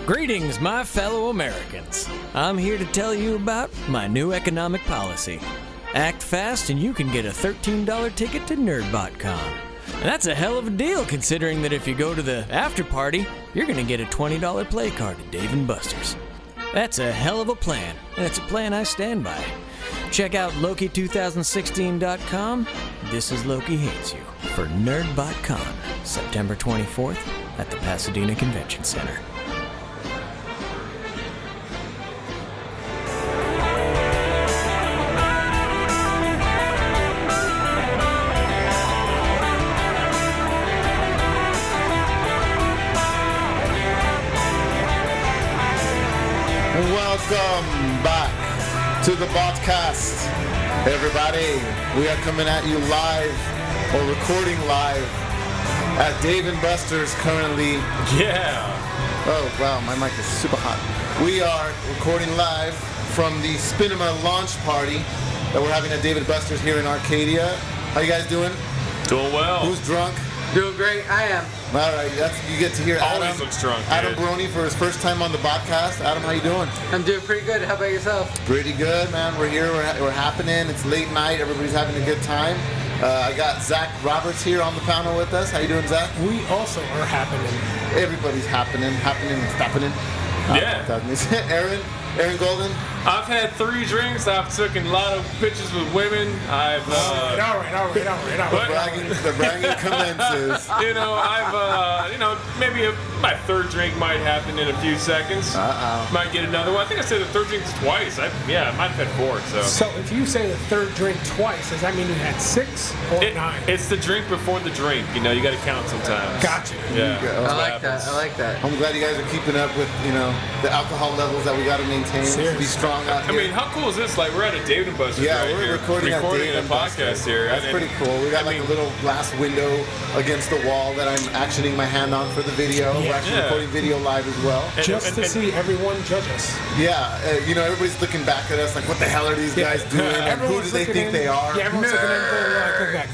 Greetings, my fellow Americans. I'm here to tell you about my new economic policy. Act fast and you can get a $13 ticket to Nerdbot.com. And that's a hell of a deal considering that if you go to the after party, you're going to get a $20 play card at Dave & Buster's. That's a hell of a plan, and it's a plan I stand by. Check out Loki2016.com. This is Loki Hates You for Nerdbot.com, September 24th at the Pasadena Convention Center. Welcome back to the BotCast, everybody. We are coming at you live, or recording live, at Dave & Buster's currently. Yeah. Oh, wow, my mic is super hot. We are recording live from the Spinema launch party that we're having at Dave & Buster's here in Arcadia. How you guys doing? Doing well. Who's drunk? Doing great. I am. All right, you get to hear Always Adam. looks drunk. Adam Baroni for his first time on the BotCast. Adam, how you doing? I'm doing pretty good. How about yourself? Pretty good, man. We're here. We're happening. It's late night. Everybody's having a good time. I got Zach Roberts here on the panel with us. How you doing, Zach? We also are happening. Everybody's happening, stopping. Yeah. Aaron Goldem. I've had 3 drinks. I've taken a lot of pictures with women. I've All right. The bragging commences. Maybe my 3rd drink might happen in a few seconds. Might get another one. I think I said the 3rd drink twice. I might have had 4. So if you say the 3rd drink twice, does that mean you had 6 or 9? It's the drink before the drink. You got to count sometimes. Gotcha. Yeah. I like that. I'm glad you guys are keeping up with the alcohol levels that we got to maintain to be strong out here. I mean, how cool is this? Like, we're at a Dave & Buster's. Yeah, right we're here. recording a Dave & podcast here. That's pretty cool. We got a little glass window against the wall that I'm actioning my hand on for the video. We're actually recording video live as well. Just to see everyone judge us. Yeah, everybody's looking back at us like, what the hell are these guys doing? And who do they think they are? Yeah, everyone's looking at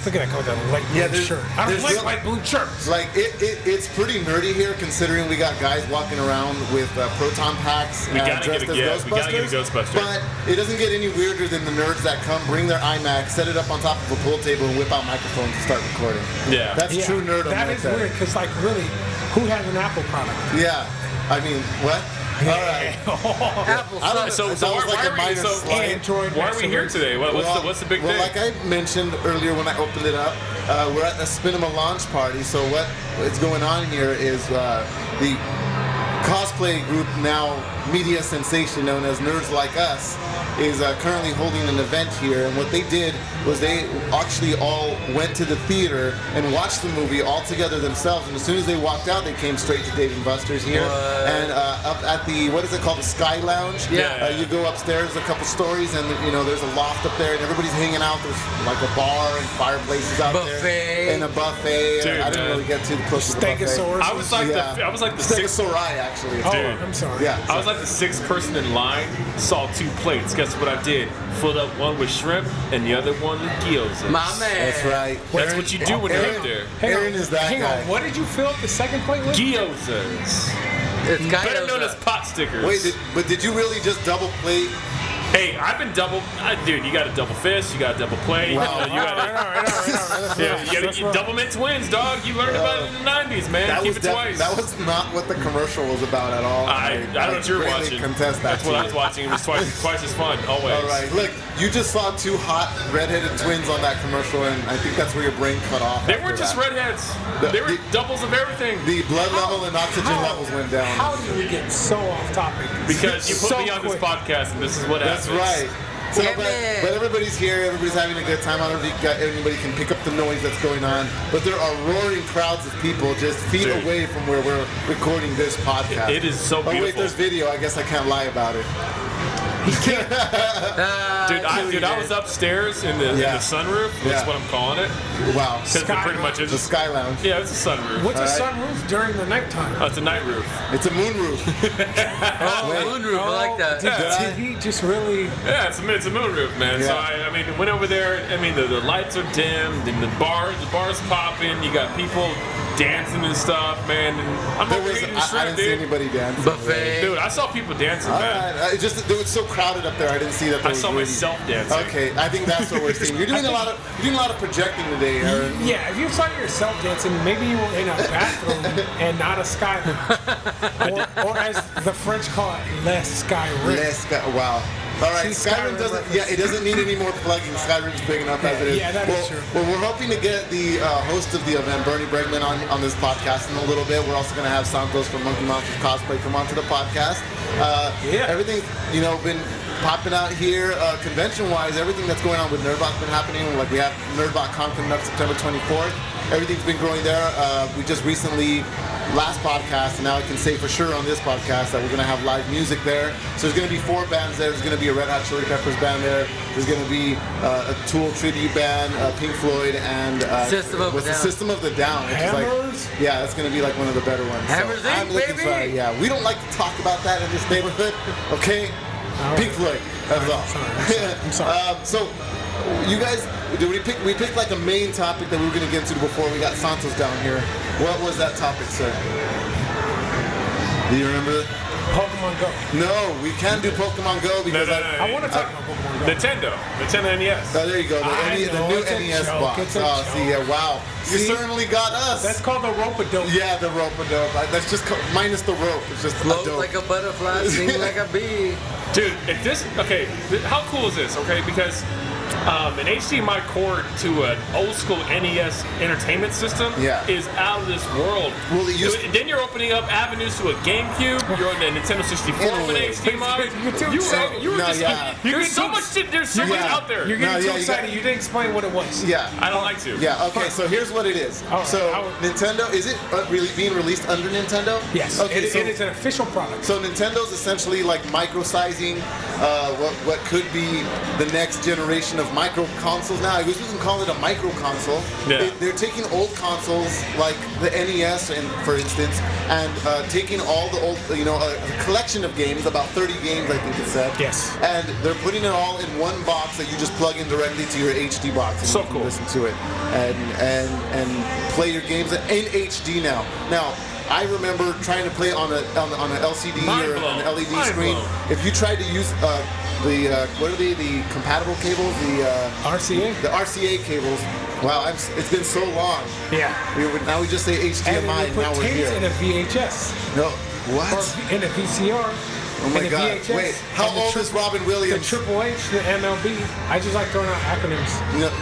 look at that guy with that light blue shirt. I don't like light blue shirts. Like, it's pretty nerdy here considering we got guys walking around with proton packs dressed as Ghostbusters. We gotta get a Ghostbusters. But it doesn't get any weirder than the nerds that come, bring their iMac, set it up on top of a pool table, and whip out microphones to start recording. Yeah. That's true nerdom. That is weird, because, really, who has an Apple product? Yeah. I mean, what? All right. Apple. Why are we here today? What's the big thing? Well, like I mentioned earlier when I opened it up, we're at the Spinema launch party. So what's going on here is the cosplay group, now media sensation known as Nerds Like Us, is currently holding an event here. And what they did was they actually all went to the theater and watched the movie all together themselves. And as soon as they walked out, they came straight to Dave & Buster's here. And up at the, what is it called, the Sky Lounge? Yeah. You go upstairs a couple stories, and there's a loft up there, and everybody's hanging out. There's like a bar and fireplaces out there, and a buffet. Dude, I didn't really get too close to the buffet. Stegosaurus. I was like the 6th. Stegosauri, actually. Oh, Dude. I'm sorry. Yeah. I was like the 6th person in line. Saw 2 plates. Guess what I did? Filled up one with shrimp and the other one with gyoza. My man. That's right. That's what you do when you're up there. Aaron is that guy. What did you fill up the second plate with? Gyozas. It's Better known as pot stickers. Wait, but did you really just double plate? Hey, I've been dude, you got a double fist, you got a double plate. Wow. You double mint twins, dog. You learned about it in the 90s, man. Keep it twice. That was not what the commercial was about at all. I don't know what you're watching. Contest that. That's what I was watching. It was twice as fun, always. All right, look, you just saw 2 hot redheaded twins on that commercial, and I think that's where your brain cut off. They weren't just redheads. They were doubles of everything. The blood level and oxygen levels went down. How did we get so off topic? Because you put me on this podcast, and this is what happens. That's right. So, but everybody's here, everybody's having a good time. I don't know if anybody can pick up the noise that's going on, but there are roaring crowds of people just feet away from where we're recording this podcast. It is so beautiful. Oh wait, there's video. I guess I can't lie about it. Dude, I was upstairs in the sunroof. That's what I'm calling it. Wow. Because it pretty much is The Sky Lounge. Yeah, it's a sunroof. What's a sunroof during the nighttime? Oh, it's a night roof. It's a moon roof. Moonroof, I like that. Did he just really? Yeah, it's a moon roof, man. Yeah. So I mean, went over there. I mean, the lights are dimmed, and the bar's popping. You got people dancing and stuff, man. And I'm over eating I shrimp, didn't see dude. anybody dance. Buffet. Dude, I saw people dancing, All man. right. It was so crowded up there. I didn't see that. I saw myself dancing. Okay, I think that's what we're seeing. You're doing a lot of projecting today, Aaron. Yeah, if you saw yourself dancing, maybe you were in a bathroom and not a sky room. or as the French call it, less sky room. Wow. All right, See, Skyrim doesn't. Yeah, it doesn't need any more plugging. Skyrim's big enough as it is. Yeah, that is true. Well, we're hoping to get the host of the event, Bernie Bregman, on this podcast in a little bit. We're also going to have Santos from Monkey Monsters Cosplay come onto the podcast. Everything's been popping out here convention-wise. Everything that's going on with Nerdbot's been happening. Like we have Nerdbot Con coming up September 24th. Everything's been growing there. We just recently, last podcast, and now I can say for sure on this podcast that we're going to have live music there. So there's going to be 4 bands there. There's going to be a Red Hot Chili Peppers band there. There's going to be a Tool tribute band, Pink Floyd, and System of the Down. System of the Down. Which Hammers? is like, that's going to be like one of the better ones. Hammers so Inc., I'm looking baby! for, yeah, we don't like to talk about that in this neighborhood, okay? Pink Floyd, that's all. I'm sorry. So, you guys, we picked like a main topic that we were going to get into before we got Santos down here. What was that topic, sir? Do you remember? Pokemon Go. No, we can't do Pokemon Go because I want to talk about Pokemon Go. Nintendo NES. Oh, there you go. The new it's a NES joke, box. it's a Oh, see, yeah, wow. You See? certainly got us. That's called the rope-a-dope. Yeah, the rope-a-dope. That's just minus the rope. It's just Float a dope. like a butterfly, sing like a bee. Dude, if this, how cool is this, okay? Because an HDMI cord to an old school NES entertainment system is out of this world. Well, Then you're opening up avenues to a GameCube, you're on the Nintendo 64 with HDMI. You're too excited. There's so much out there. You're getting too excited. You didn't explain what it was. Yeah. I don't like to. Yeah, okay, so here's what it is. All right, so, Nintendo, is it really being released under Nintendo? Yes. Okay, It is an official product. So Nintendo's essentially like micro-sizing what could be the next generation of micro consoles now. I guess we can call it a micro console. Yeah. They're taking old consoles like the NES, for instance, and taking all the old, a collection of games, about 30 games, I think it said. Yes. And they're putting it all in one box that you just plug in directly to your HD box. And So you can cool. listen to it and play your games in HD now. Now, I remember trying to play on an LCD or an LED screen. If you tried to use the compatible cables, the RCA? The RCA cables. Wow, it's been so long. Yeah. Now we just say HDMI, and put now we're tapes here. in a VHS. No, what? Or in a VCR. Oh my and a God! VHS, Wait, how and the old is Robin The Williams? Triple H, the MLB. I just like throwing out acronyms.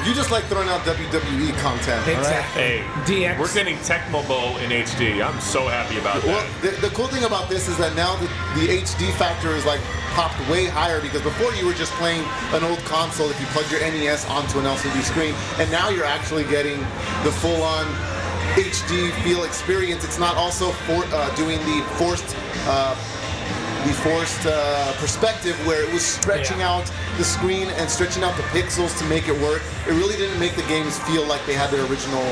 You just like throwing out WWE content, all right? Exactly. Hey, DX. we're getting Tecmo Bowl in HD. I'm so happy about Well, that. the cool thing about this is that now the HD factor is like popped way higher, because before you were just playing an old console if you plugged your NES onto an LCD screen, and now you're actually getting the full-on HD feel experience. It's not also doing the forced perspective where it was stretching out the screen and stretching out the pixels to make it work. It really didn't make the games feel like they had their original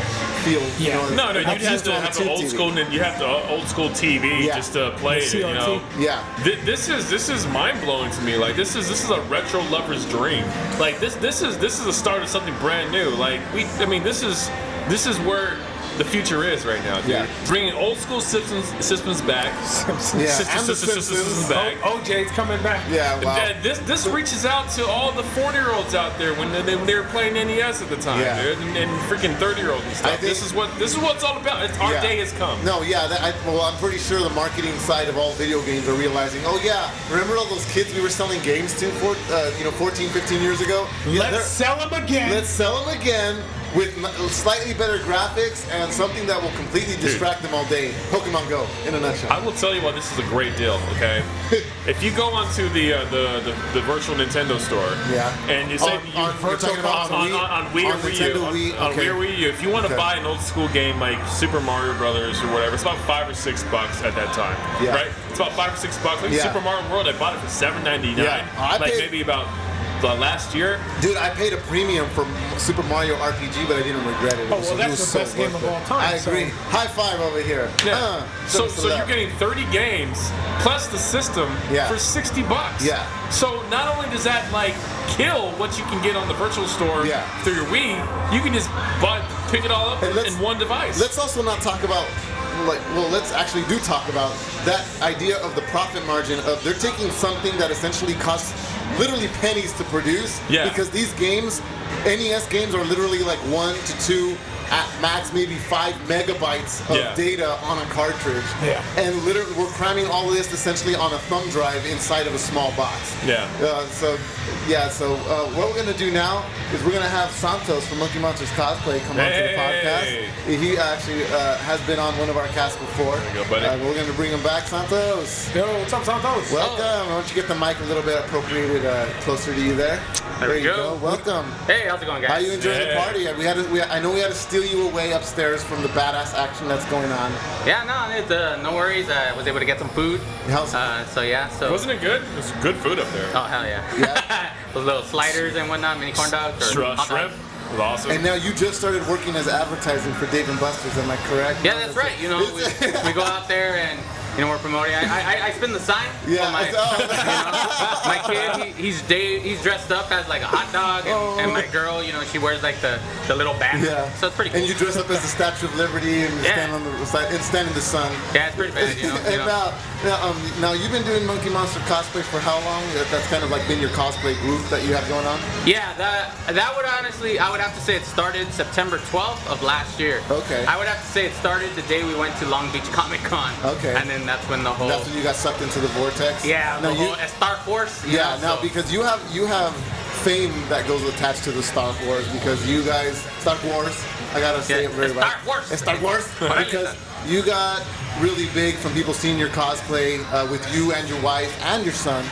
feel. Yeah. No, you have to have the old school. You have the old school TV just to play it. Yeah. This is mind blowing to me. Like this is a retro lover's dream. Like this is the start of something brand new. Like this is where the future is right now, dude. Yeah. Bringing old school systems back. Yeah, and the Simpsons. back. OJ's coming back. Yeah, wow. This reaches out to all the 40-year-olds out there when they were playing NES at the time, dude, and freaking 30-year-olds and stuff. This is what it's all about. Our day has come. No, yeah. I'm pretty sure the marketing side of all video games are realizing. Oh yeah, remember all those kids we were selling games to 14, 15 years ago? Let's sell them again. Let's sell them again with slightly better graphics and something that will completely distract them all day. Pokemon Go, in a nutshell. I will tell you why this is a great deal, okay? If you go onto the virtual Nintendo store, and you say on Wii or Wii U, if you want to buy an old school game like Super Mario Brothers or whatever, it's about $5 or $6 at that time, right? It's about $5 or $6. Like Super Mario World, I bought it for $7.99. Yeah. Maybe about last year. Dude, I paid a premium for Super Mario RPG, but I didn't regret it. Oh, well, that's the best game of all time. I agree. High five over here. Yeah. So you're getting 30 games plus the system for $60. Yeah. So not only does that like kill what you can get on the virtual store through your Wii, you can just pick it all up in one device. Let's also not talk about let's actually do talk about that idea of the profit margin of they're taking something that essentially costs literally pennies to produce because these games, NES games, are literally like 1 to 2 at max maybe 5 megabytes of data on a cartridge. Yeah. And literally we're cramming all of this essentially on a thumb drive inside of a small box. Yeah. So what we're going to do now is we're going to have Santos from Monkey Monsters Cosplay come onto the podcast. He actually has been on one of our casts before. There you go, buddy. We're going to bring him back. Santos. Yo, what's up, Santos? Welcome. Why don't you get the mic a little bit appropriated closer to you there? There you go. Welcome. Hey, how's it going, guys? How you enjoying the party? I know we had to steal you away upstairs from the badass action that's going on. Yeah, no worries. I was able to get some food. Wasn't it good? It was good food up there. Oh, hell yeah. Those little sliders and whatnot, mini corn dogs. Shrimp. It was awesome. And now you just started working as advertising for Dave & Buster's, am I correct? Yeah, that's right. You know, we go out there and we're promoting. I spin the sign. Yeah. My kid, he's dressed up as like a hot dog, and my girl, she wears like the little band. Yeah. So it's pretty cool. And you dress up as the Statue of Liberty and stand on the side and stand in the sun. Yeah, it's pretty bad. And now you've been doing Monkey Monster cosplay for how long? That's kind of like been your cosplay group that you have going on. Yeah, that would honestly, I would have to say it started September 12th of last year. Okay. I would have to say it started the day we went to Long Beach Comic Con. Okay. And then that's when the whole. That's when you got sucked into the vortex. Yeah. The whole Star Wars. Because you have fame that goes attached to the Star Wars because you guys Star Wars. I gotta say it very well. Star Wars. Because you got really big from people seeing your cosplay with you and your wife and your son.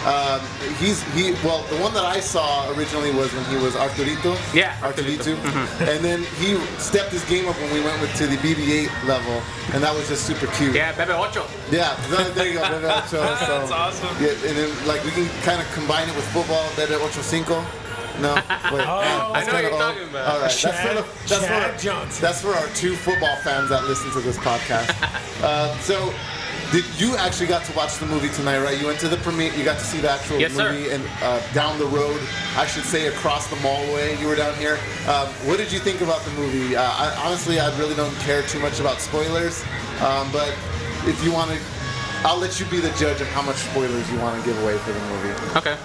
The one that I saw originally was when he was Arturito. Yeah, Arturito. Mm-hmm. And then he stepped his game up when we went to the BB-8 level, and that was just super cute. Yeah, Bebe Ocho. Yeah, there you go, Bebe Ocho. That's awesome. Yeah, and then like we can kind of combine it with football, Bebe Ocho Cinco. No, wait. I know what you're talking about. All right, that's for our 2 football fans that listen to this podcast. You actually got to watch the movie tonight, right? You went to the premiere. You got to see the actual movie, and down the road, I should say, across the mallway. You were down here. What did you think about the movie? Honestly, I really don't care too much about spoilers, but if you want to, I'll let you be the judge of how much spoilers you want to give away for the movie. Okay.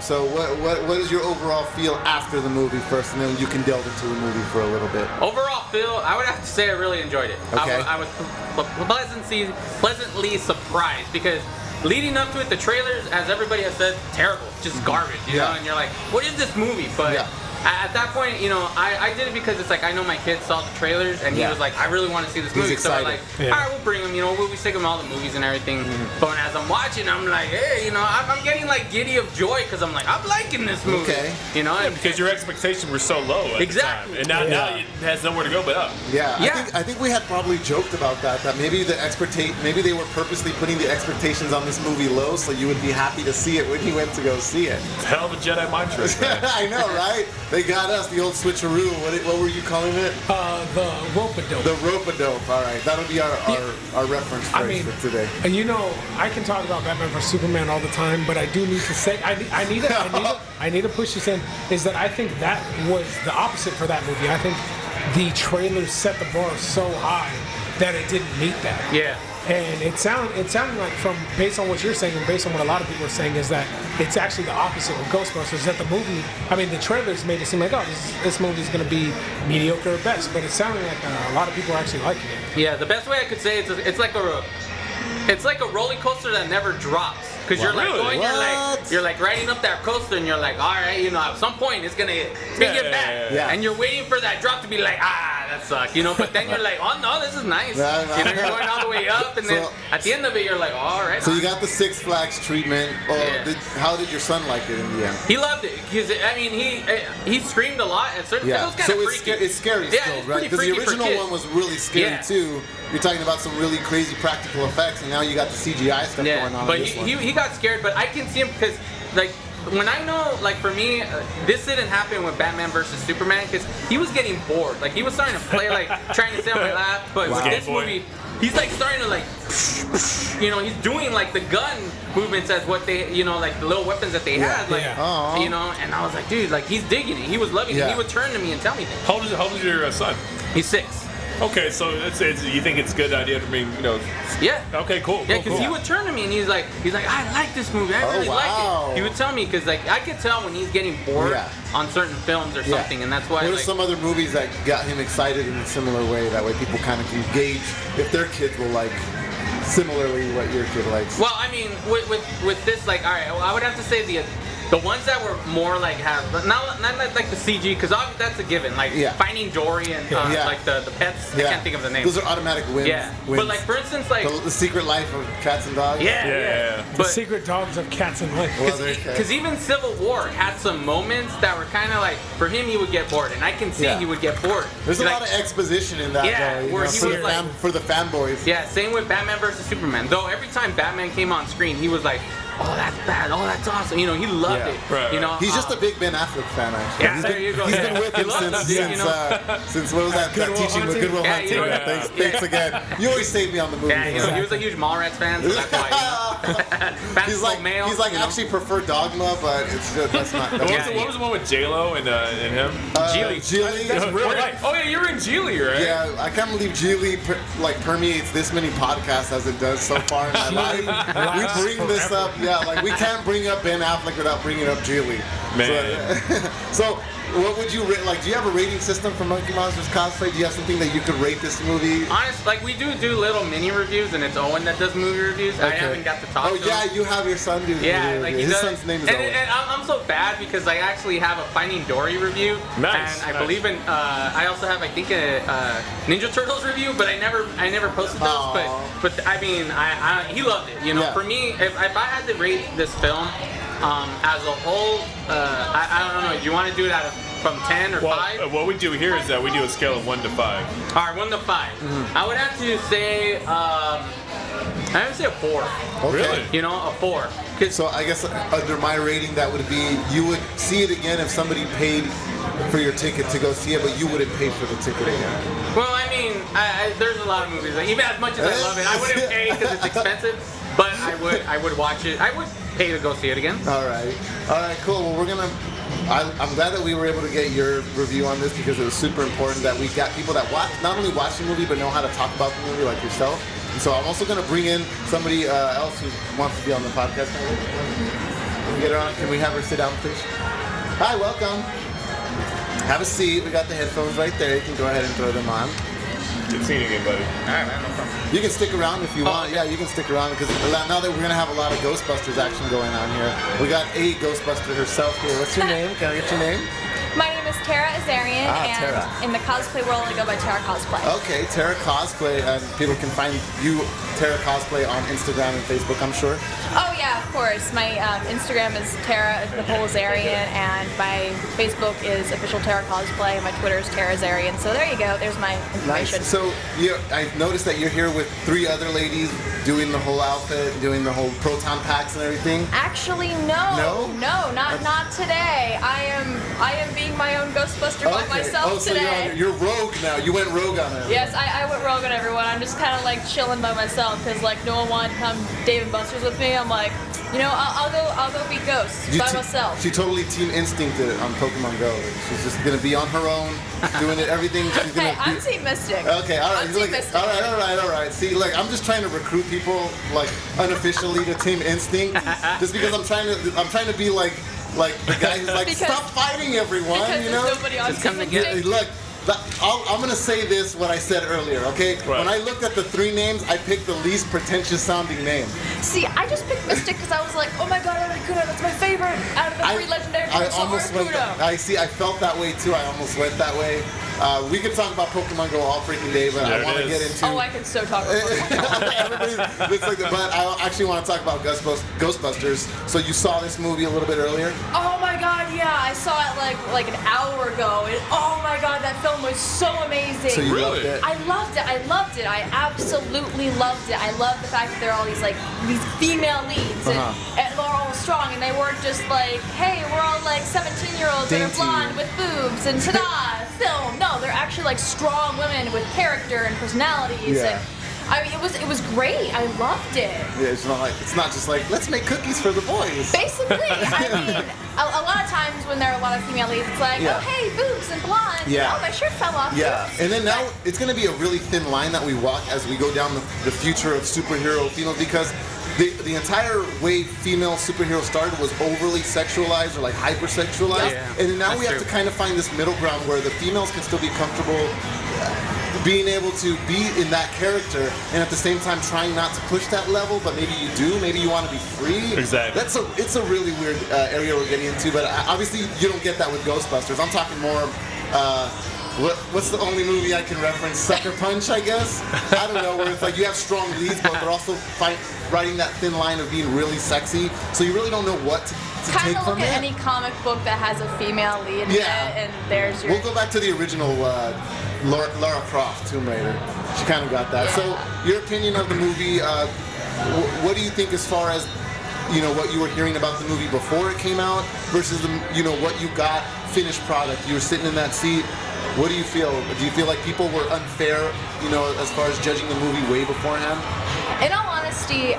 So what is your overall feel after the movie first, and then you can delve into the movie for a little bit. Overall feel, I would have to say I really enjoyed it. Okay. I was pleasantly surprised because leading up to it, the trailers, as everybody has said, terrible, just garbage, you know? And you're like, what is this movie? But at that point, I did it because it's like I know my kid saw the trailers and he was like, I really want to see this movie. So we're like, all right, we'll bring him. We'll take him all the movies and everything. Mm-hmm. But as I'm watching, I'm like, hey, I'm getting like giddy of joy because I'm like, I'm liking this movie. Okay. Because your expectations were so low at the time, and now it has nowhere to go but up. Yeah. I think we had probably joked about that maybe maybe they were purposely putting the expectations on this movie low so you would be happy to see it when you went to go see it. Hell of a Jedi mind trick, man. I know, right? They got us, the old switcheroo. What were you calling it? The rope-a-dope. The rope-a-dope. All right, that'll be our reference phrase for today. I can talk about Batman vs Superman all the time, but I do need to say I need to push this in. Is that I think that was the opposite for that movie. I think the trailers set the bar so high that it didn't meet that. Yeah. And it sounded like, from based on what you're saying and based on what a lot of people are saying, is that it's actually the opposite with Ghostbusters. That the movie, the trailers made it seem like, this movie is going to be mediocre at best, but it sounded like a lot of people are actually liking it. Yeah, the best way I could say it's like a roller coaster that never drops. Because you're like going, you're like riding up that coaster, and you're like, all right, at some point it's gonna get bad, and you're waiting for that drop to be like, that sucked, But then you're like, oh no, this is nice. You're going all the way up, and then at the end of it, you're like, all right. So you got the Six Flags treatment. How did your son like it in the end? He loved it because he screamed a lot at certain. Yeah. It was kind of freaky. It's scary still, right? Because the original one was really scary too. You're talking about some really crazy practical effects, and now you got the CGI stuff going on. But he got scared, but I can see him because, like, when I know, like for me, this didn't happen with Batman versus Superman because he was getting bored. Like he was starting to play, like trying to stay on my lap. But with this movie, he's like starting to like, you know, he's doing like the gun movements as what they, you know, like the little weapons that they had, like, you know. And I was like, dude, like he's digging it. He was loving it. He would turn to me and tell me things. How old is your son? He's 6. Okay, so you think it's a good idea to bring, you know? Yeah. Okay, cool. Yeah, because he would turn to me and he's like, I like this movie. I really like it. He would tell me because like I could tell when he's getting bored on certain films or something, and that's why. What are some other movies that got him excited in a similar way? That way, people kind of can gauge if their kids will like similarly what your kid likes. Well, I mean, with this, like, all right, well, I would have to say the ones that were more like not like the CG, because that's a given. Like Finding Dory and like the pets. I can't think of the name. Those are automatic wins. Yeah, but like for instance, like the Secret Life of Cats and Dogs. Yeah. The Secret Dogs of Cats and Life. Because even Civil War had some moments that were kind of like, for him, he would get bored, and I can see he would get bored. There's a lot of exposition in that. Though, where he was for the fanboys. Yeah, same with Batman versus Superman. Though every time Batman came on screen, he was like, oh, that's bad. Oh, that's awesome. You know, he loved it. Right. You know, he's just a big Ben Affleck fan, actually. Yeah, there you go. He's been with him since what was that? Teaching with Good Will Hunting. Thanks again. You always save me on the movie. Yeah, you know, he was a huge Mallrats fan, so that's why. He's like actually prefer Dogma, but it's just that's not. What was the one with J-Lo and him? Geely. That's real life. Oh yeah, you're in Geely, right? Yeah, I can't believe Geely permeates this many podcasts as it does so far in my life. We bring this up. Yeah, like we can't bring up Ben Affleck without bringing up Geely. Man. So what would you rate? Like, do you have a rating system for Monkey Monsters Cosplay? Do you have something that you could rate this movie? Honestly, like we do little mini reviews, and it's Owen that does movie reviews. Okay. I haven't got to talk to him. Oh yeah, you have your son do. Yeah, like his son's name is Owen. And I'm so bad because I actually have a Finding Dory review. Nice. And I believe in. I also have, I think, a Ninja Turtles review, but I never posted those. But I mean, he loved it. You know, for me, if I had to rate this film as a whole, I don't know. Do you want to do it from 10 or 5? What we do here is that we do a scale of 1 to 5. All right, 1 to 5. Mm-hmm. I would have to say, I would say a 4. Okay. Really? You know, a 4. So I guess under my rating, that would be you would see it again if somebody paid for your ticket to go see it, but you wouldn't pay for the ticket again. Well, I mean, there's a lot of movies. Like, even as much as I love it, I wouldn't pay because it's expensive. But I would watch it. I would pay to go see it again. All right, cool. Well, I'm glad that we were able to get your review on this because it was super important that we got people that not only watch the movie but know how to talk about the movie, like yourself. And so I'm also going to bring in somebody else who wants to be on the podcast. Can we get her on? Can we have her sit down, please? Hi, welcome. Have a seat. We got the headphones right there. You can go ahead and throw them on. Good seeing you again, buddy. All right, man, no problem. You can stick around if you want. Yeah, you can stick around because now that we're going to have a lot of Ghostbusters action going on here, we got a Ghostbuster herself here. What's your name? Can I get your name? My name is Tara Azarian, and Tara. In the cosplay world, I go by Tara Cosplay. Okay, Tara Cosplay, and people can find you, Tara Cosplay, on Instagram and Facebook, I'm sure. Oh yeah, of course. My Instagram is Tara Nicole Azarian, and my Facebook is official Tara Cosplay, and my Twitter is Tara Azarian. So there you go. There's my information. Nice. So I noticed that you're here with 3 other ladies doing the whole outfit, doing the whole proton packs and everything. Actually, no, not today. I am being my own Ghostbuster by myself today. So you're rogue now. You went rogue on it. Yes, I went rogue on everyone. I'm just kind of like chilling by myself because like no one wanted to come Dave and Buster's with me. I'm like, you know, I'll go be Ghost by myself. She totally Team Instincted it on Pokemon Go. She's just gonna be on her own, doing it everything. She's gonna. Hey, I'm Team Mystic. Okay, all right. I'm Team Mystic. All right. See, like I'm just trying to recruit people like unofficially to Team Instinct, just because I'm trying to be like the guy who's like, stop fighting everyone, because you know? Nobody on just come Team together. Instinct. Look, I'm gonna say this what I said earlier, okay? Right. When I looked at the 3 names, I picked the least pretentious sounding name. See, I just picked Mystic because I was like, oh my god, Arcadia, that's my favorite out of the 3 legendary. I almost went. I felt that way too. I almost went that way. We could talk about Pokemon Go all freaking day, but I want to get into. Oh, I could so talk about Pokemon. Looks like but I actually want to talk about Ghostbusters. So you saw this movie a little bit earlier? Oh my god, yeah, I saw it like an hour ago. And oh my god, that film was so amazing. So you loved it? I loved it. I absolutely loved it. I love the fact that there are all these female leads and they're all strong and they weren't just like, hey, we're all like 17-year-olds that are blonde with boobs and ta-da, film. No, they're actually like strong women with character and personalities. Yeah. And, I mean, it was great. I loved it. Yeah, it's not just like, let's make cookies for the boys. Basically, I mean, a lot of times when there are a lot of female leads, it's like, oh hey, boobs and blonde. Yeah. Oh, my shirt fell off. Yeah, Oops. and then now it's going to be a really thin line that we walk as we go down the future of superhero females, because the entire way female superheroes started was overly sexualized or like hypersexualized, and then now we have to kind of find this middle ground where the females can still be comfortable being able to be in that character and at the same time trying not to push that level, but maybe you do, maybe you want to be free. Exactly. It's a really weird area we're getting into, but obviously you don't get that with Ghostbusters. I'm talking more what's the only movie I can reference? Sucker Punch, I guess? I don't know, where it's like you have strong leads, but they're also riding that thin line of being really sexy, so you really don't know what to take from it. Kind of look at any comic book that has a female lead in it, and there's your... We'll go back to the original Lara Croft, Tomb Raider. She kind of got that. Yeah. So, your opinion of the movie, what do you think as far as, what you were hearing about the movie before it came out versus, what you got, finished product? You were sitting in that seat. What do you feel? Do you feel like people were unfair, as far as judging the movie way beforehand? In all honesty,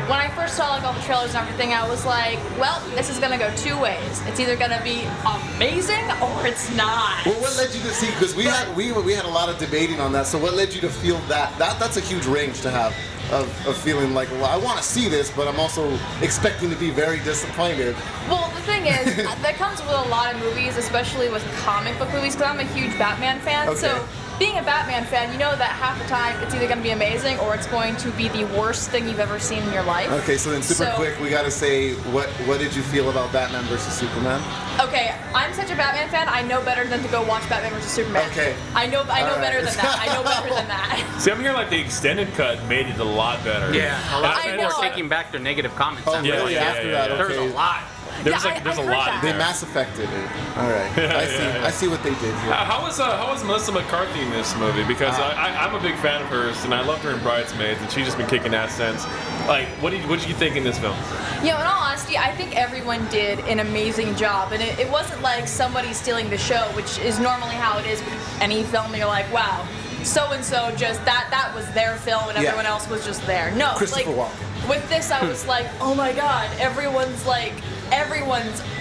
when I first saw all the trailers and everything, I was like, well, this is gonna go two ways. It's either gonna be amazing or it's not. Well, what led you to see? Because we had a lot of debating on that. So what led you to feel that's a huge range to have of feeling like, well, I want to see this, but I'm also expecting to be very disappointed. Well, the thing is, that comes with a lot of movies, especially with comic book movies, because I'm a huge Batman fan. Okay. So being a Batman fan, you know that half the time it's either going to be amazing or it's going to be the worst thing you've ever seen in your life. Okay, so then super quick, we got to say, what did you feel about Batman versus Superman? Okay, I'm such a Batman fan, I know better than to go watch Batman versus Superman. Okay. I know better than that. I know better than that. See, I'm hearing like the extended cut made it a lot better. Yeah, a lot of I people know. are taking back their negative comments. Oh, really? Yeah, After that, okay. There's a lot. There's Yeah, there's I a heard lot. that. They Mass Effected it. All right. I see what they did here. How was Melissa McCarthy in this movie? Because I'm a big fan of hers, and I loved her in Bridesmaids, and she's just been kicking ass since. Like, what did you think in this film? In all honesty, I think everyone did an amazing job, and it wasn't like somebody stealing the show, which is normally how it is with any film. You're like, wow, so-and-so just, that was their film, and everyone else was just there. No, Christopher Walken. With this, I was like, oh my god, everyone's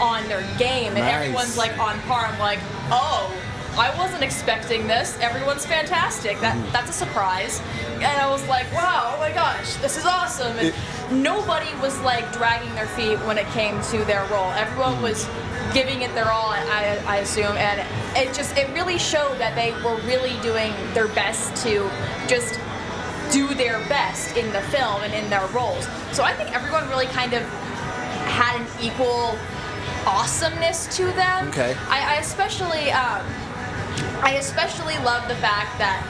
on their game, and everyone's like on par. I'm like, oh, I wasn't expecting this. Everyone's fantastic. That's a surprise. And I was like, wow, oh my gosh, this is awesome. And nobody was like dragging their feet when it came to their role. Everyone was giving it their all, I assume, and it really showed that they were really doing their best to just do their best in the film and in their roles. So I think everyone really kind of had an equal awesomeness to them. Okay. I especially love the fact that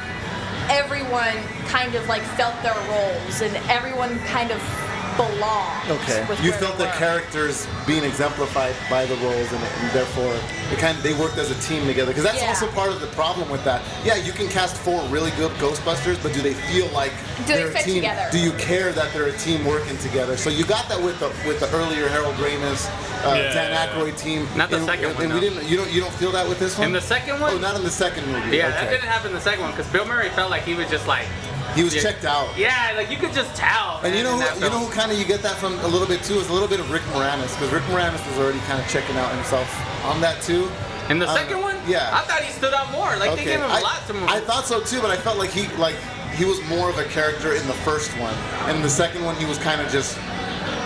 everyone kind of like felt their roles and everyone kind of belonged. Okay. With You where felt they the were. characters being exemplified by the roles, and therefore they worked as a team together. Because that's also part of the problem with that. Yeah, you can cast 4 really good Ghostbusters, but do they feel like they're a fit team? together? Do you care that they're a team working together? So you got that with the earlier Harold Ramis, Dan Aykroyd team. Not the second one, And no. we didn't. You don't feel that with this one? In the second one? Oh, not in the second movie. Yeah, okay. that didn't happen in the second one because Bill Murray felt like he was just like. He was checked out. Yeah, like you could just tell. And you know who kind of you get that from a little bit too is a little bit of Rick Moranis, because Rick Moranis was already kind of checking out himself on that too. In the second one? Yeah. I thought he stood out more. Like they gave him a lot to move. I thought so too, but I felt like he was more of a character in the first one, and in the second one he was kind of just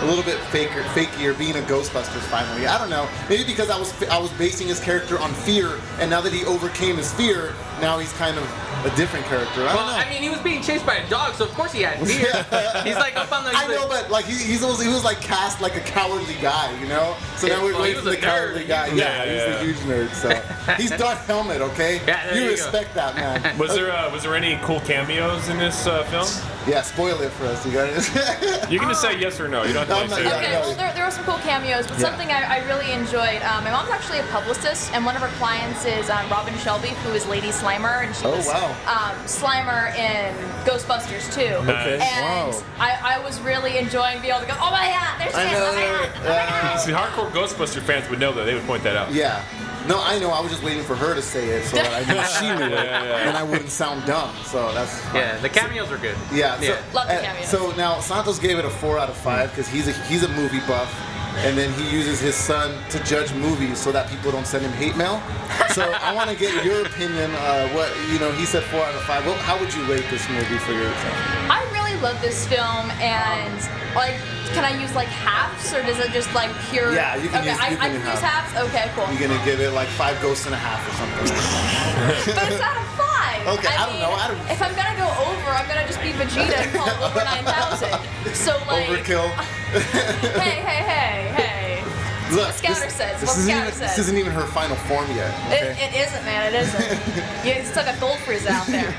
a little bit fakier, being a Ghostbusters finally. I don't know. Maybe because I was basing his character on fear, and now that he overcame his fear, now he's kind of a different character. I don't know. I mean, he was being chased by a dog, so of course he had fear. He's like up on the. I know, but like he was like cast like a cowardly guy, you know. So now we're waiting for the cowardly guy. Yeah, he's a huge nerd. So he's Darth Helmet, okay? Yeah, you respect that, man. Was there any cool cameos in this film? Yeah, spoil it for us, you guys. You can just say yes or no. You don't have to say Okay, well, there were some cool cameos, but something I really enjoyed. My mom's actually a publicist, and one of her clients is Robin Shelby, who is Lady Slimer, and she was Slimer in Ghostbusters too. Okay. And I was really enjoying being able to go, oh my god, there's this, oh my god. See, hardcore Ghostbuster fans would know that. They would point that out. Yeah. No, I know. I was just waiting for her to say it so that I knew she knew it, and I wouldn't sound dumb. So that's fine. Yeah, the cameos are good. Yeah, so, Love the cameos. So now Santos gave it a 4 out of 5 because he's a movie buff, and then he uses his son to judge movies so that people don't send him hate mail. So I want to get your opinion. He said 4 out of 5. How would you rate this movie for yourself? I really love this film, and like, can I use like halves, or does it just like pure? Yeah, you can okay, use. I can use halves. Okay, cool. You're gonna give it like 5 ghosts and a half or something. But it's out of 5. Okay, I don't know. If I'm gonna go over, I'm gonna just be Vegeta and call it over 9,000. So like. Overkill. Hey. Look, Scouter says. This isn't even her final form yet. Okay? It isn't, man. It isn't. You still got Gold Frieza out there.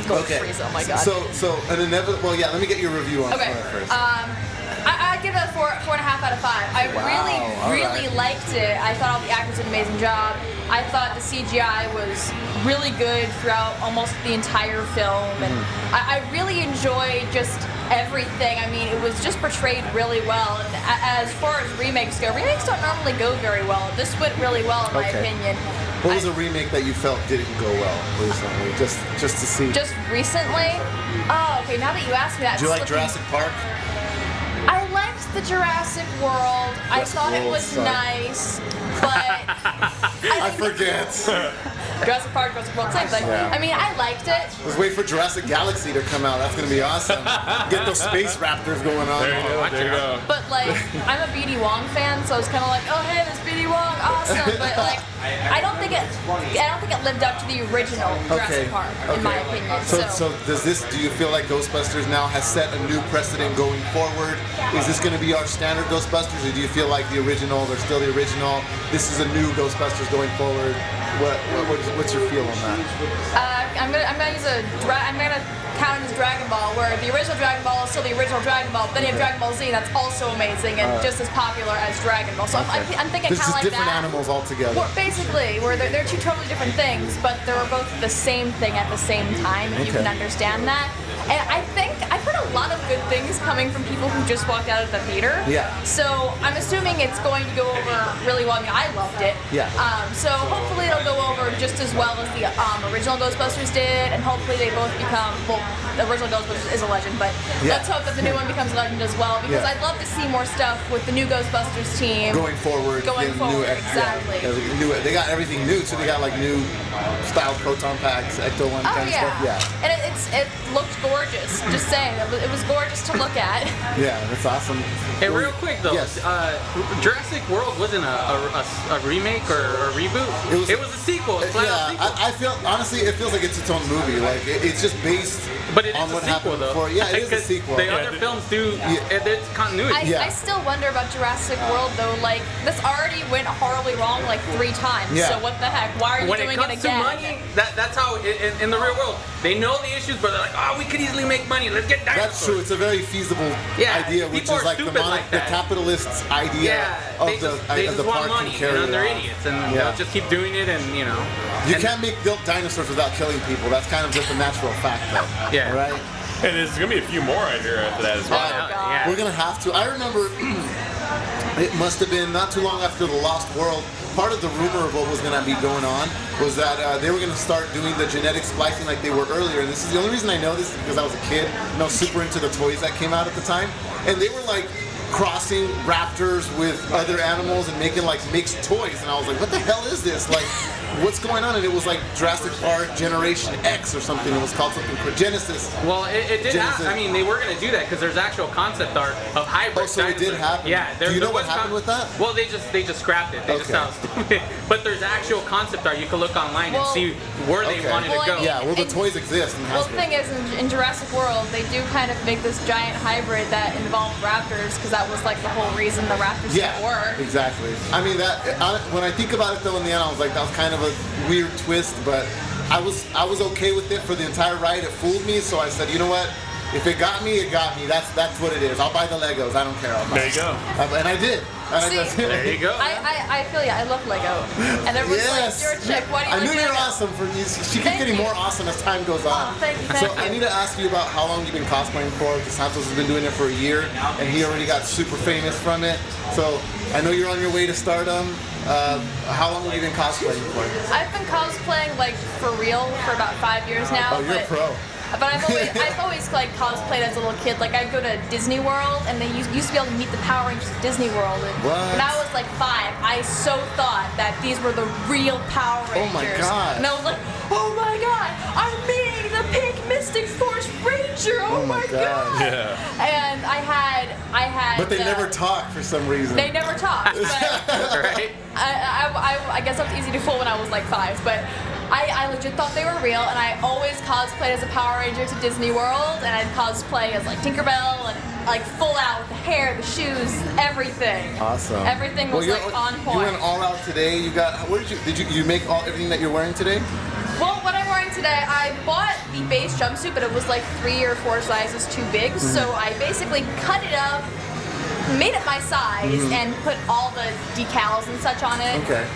Gold Frieza, oh my god. So an inevitable. Well, yeah. Let me get your review on it first. I give it a 4.5 out of 5. I really liked it. I thought all the actors did an amazing job. I thought the CGI was really good throughout almost the entire film, and I really enjoyed just everything. I mean, it was just portrayed really well. And as far as remakes go, remakes don't normally go very well. This went really well in my opinion. What was a remake that you felt didn't go well recently? Just to see. Just recently? Oh, okay. Now that you asked me that. Do you like Jurassic Park? I liked the Jurassic World. I thought it was nice, but I forget. Jurassic Park, Jurassic World, same thing. Yeah. I mean, I liked it. Let's wait for Jurassic Galaxy to come out. That's gonna be awesome. Get those space raptors going on. There you go. But like, I'm a B.D. Wong fan, so I was kind of like, oh hey, this B.D. Wong, awesome. But like, I don't think it lived up to the original Jurassic Park, in my opinion. So do you feel like Ghostbusters now has set a new precedent going forward? Is this going to be our standard Ghostbusters, or do you feel like the original, they're still the original? This is a new Ghostbusters going forward. What's your feel on that? I'm gonna count it as Dragon Ball, where the original Dragon Ball is still the original Dragon Ball. But then you have Dragon Ball Z, that's also amazing and just as popular as Dragon Ball. So I'm thinking kind of like that. Different animals altogether. Basically, where they're two totally different things, but they're both the same thing at the same time, if you can understand that. And I think I've heard a lot of good things coming from people who just walked out of the theater. Yeah. So I'm assuming it's going to go over really well. I mean, I loved it. Yeah. So hopefully it'll go over just as well as the original Ghostbusters did, and hopefully they both become, well, the original Ghostbusters is a legend, but let's hope that the new one becomes a legend as well, because I'd love to see more stuff with the new Ghostbusters team. Going forward, exactly. Yeah, they got everything new, so they got like new style proton packs, Ecto-1 kind of stuff. Yeah. And it looked gorgeous. Just saying, it was gorgeous to look at. Yeah, that's awesome. Hey, real quick though, Jurassic World wasn't a remake or a reboot. It was a sequel. I feel honestly, it feels like it's its own movie. Like it's just based on what happened before. Yeah, it is a sequel. The other films do. It's continuity. I still wonder about Jurassic World though. Like this already went horribly wrong like 3 times. Yeah. So what the heck? Why are you doing it again? When it comes to money, that's how in the real world they know the issues, but they're like, oh, we could easily make money. Let's get dinosaurs. That's true. It's a very feasible idea, which is like the capitalists' idea of the park money, can carry. They're idiots, and they'll just keep doing it, and you know. You can't make built dinosaurs without killing people. That's kind of just a natural fact, though. Yeah. Right. And there's gonna be a few more I hear after that as well. Yeah. We're gonna have to. I remember it must have been not too long after The Lost World. Part of the rumor of what was going to be going on was that they were going to start doing the genetic splicing like they were earlier. And this is the only reason I know this is because I was a kid and I was super into the toys that came out at the time. And they were like crossing raptors with other animals and making like mixed toys. And I was like, what the hell is this? Like, what's going on? And it was like Jurassic Park Generation X or something. It was called something Genesis. Well, it did happen. I mean, they were going to do that because there's actual concept art of hybrid. Oh, so it did happen? Yeah. Do you know what happened with that? Well, they just scrapped it. They just sound stupid. But there's actual concept art. You can look online and see where they wanted to go. Yeah, well, the toys exist. Well, the thing is, in Jurassic World, they do kind of make this giant hybrid that involved raptors, because that was like the whole reason the raptors didn't work. Exactly. I mean, when I think about it though in the end, I was like, that was kind of a weird twist, but I was okay with it for the entire ride. It fooled me, so I said, you know what? If it got me, it got me. That's what it is. I'll buy the Legos. I don't care. There you go. And I did. There you go. I feel I love Lego. And everyone's like, you're a chick. Why do you I knew like you were Lego? awesome. She keeps getting more awesome as time goes on. Oh, thank you. So I need to ask you about how long you've been cosplaying for, because Santos has been doing it for a year, and he already got super famous from it. So I know you're on your way to stardom. How long have you been cosplaying for? I've been cosplaying like for real for about 5 years now. Oh, you're a pro. But I've always like cosplayed as a little kid. Like I'd go to Disney World, and they used to be able to meet the Power Rangers at Disney World. And when I was like 5, I so thought that these were the real Power Rangers. Oh my god! And I was like, oh my god, I'm meeting the Pink Mystic Force Ranger. Oh my god! Yeah. And I had. But they never talk for some reason. They never talked. But Right? I guess I was easy to fool when I was like 5, but. I legit thought they were real, and I always cosplayed as a Power Ranger to Disney World, and I'd cosplay as like Tinkerbell, and like full out with the hair, the shoes, everything. Awesome. Everything was like on point. You went all out today. You got. Where did you make everything that you're wearing today? Well, what I'm wearing today, I bought the base jumpsuit, but it was like 3 or 4 sizes too big, so I basically cut it up, made it my size, and put all the decals and such on it. Okay.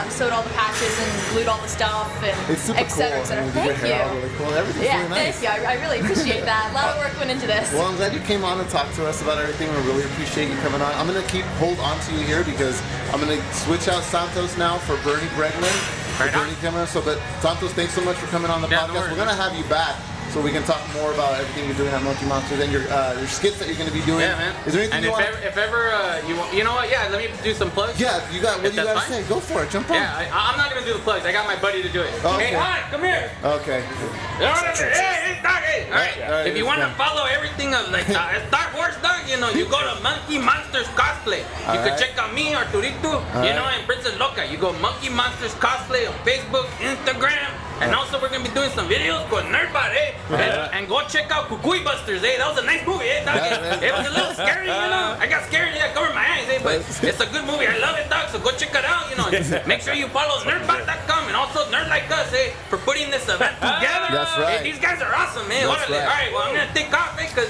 Sewed all the patches and glued all the stuff, and It's super et cetera, cool. et cetera. I mean, Thank your hair you. all really cool. Everything's Yeah, really nice. thank you. I really appreciate that. A lot of work went into this. Well, I'm glad you came on to talk to us about everything. We really appreciate you coming on. I'm going to hold on to you here because I'm going to switch out Santos now for Bernie Bregman. Bernie coming on. But Santos, thanks so much for coming on the podcast. We're going to have you back so we can talk more about everything you're doing at Monkey Monsters and your skits that you're going to be doing. Yeah, man. Is there anything if ever you know what? Yeah, let me do some plugs. Yeah, you got what you got to say. Go for it. Jump on. Yeah, I'm not gonna do the plugs. I got my buddy to do it. Okay. Hey, hi, come here. Okay. Hey, dog. Hey. All right. If you want to follow everything of like Star Wars, dog, you go to Monkey Monsters Cosplay. You can check out me, Arturito, and Princess Loca. You go Monkey Monsters Cosplay on Facebook, Instagram. And also we're gonna be doing some videos for Nerdbot, and go check out Ghostbusters, That was a nice movie, dog. It was a little scary, I got scared, I covered my eyes, but it's a good movie. I love it, dog. So go check it out, Make sure you follow Nerdbot.com and also Nerd Like Us, for putting this event together. That's right. These guys are awesome, man. That's right. All right, well I'm gonna take off, because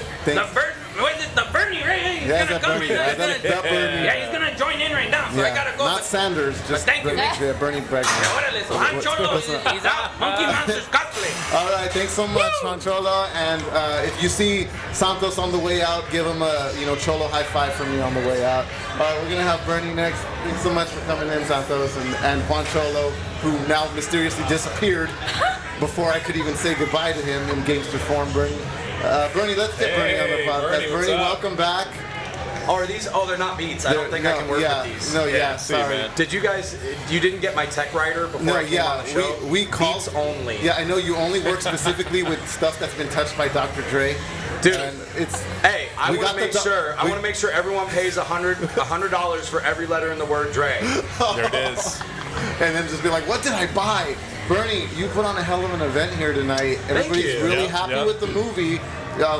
the Bernie, right? He's gonna come. He's gonna join in right now. So I gotta go. Not Sanders, just thank you. Bernie Bregman. Órale, so Han Cholo, he's out. Monkey Monsters Cosplay. All right, thanks so much, Cholo. And if you see Santos on the way out, give him a Cholo high five from me on the way out. All right, we're gonna have Bernie next. Thanks so much for coming in, Santos, and Juan Cholo, who now mysteriously disappeared before I could even say goodbye to him in gangster form. Bernie, let's get Bernie on the podcast. Bernie, welcome back. Oh, are these? Oh, they're not beats. I don't think I can work with these. No, sorry. Man. Did you guys? You didn't get my tech writer before I came on the show? We called beats only. Yeah, I know you only work specifically with stuff that's been touched by Dr. Dre. Dude, and it's. Hey, I want to make sure. I want to make sure everyone pays $100 for every letter in the word Dre. There it is. And then just be like, what did I buy? Bernie, you put on a hell of an event here tonight. Everybody's really happy with the movie.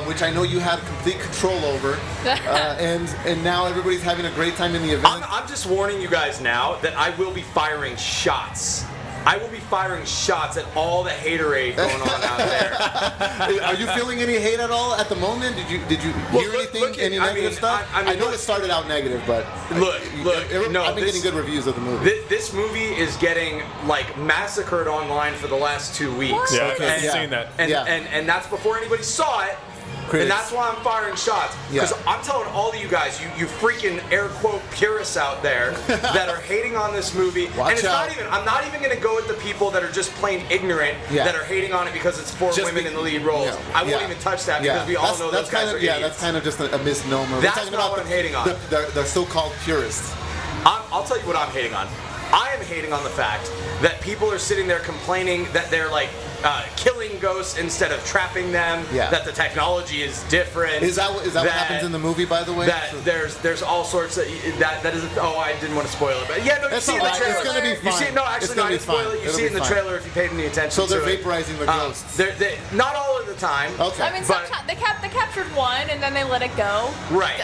Which I know you had complete control over, and now everybody's having a great time in the event. I'm just warning you guys now that I will be firing shots. I will be firing shots at all the haterade going on out there. Are you feeling any hate at all at the moment? Did you hear anything? Any negative stuff? I know it started out negative, but I've been getting good reviews of the movie. This movie is getting like massacred online for the last 2 weeks. Yeah, I've seen that. And that's before anybody saw it. And that's why I'm firing shots. Because I'm telling all of you guys, you freaking air quote purists out there that are hating on this movie. I'm not even going to go with the people that are just plain ignorant that are hating on it because it's 4 women in the lead roles. I won't even touch that because we all know those guys are idiots. Yeah, that's kind of just a misnomer. That's not what I'm hating on. The so-called purists. I'll tell you what I'm hating on. I am hating on the fact that people are sitting there complaining that they're like killing ghosts instead of trapping them. Yeah. That the technology is different. Is that what happens in the movie, by the way? That there's all sorts of that is. Oh, I didn't want to spoil it, but yeah, no, you see it in the trailer. It's gonna be fine. You see, no, actually, no, I didn't spoil it. You see it in the trailer if you paid any attention. So they're vaporizing the ghosts. They not all of the time. Okay. I mean, sometimes they captured one and then they let it go. Right.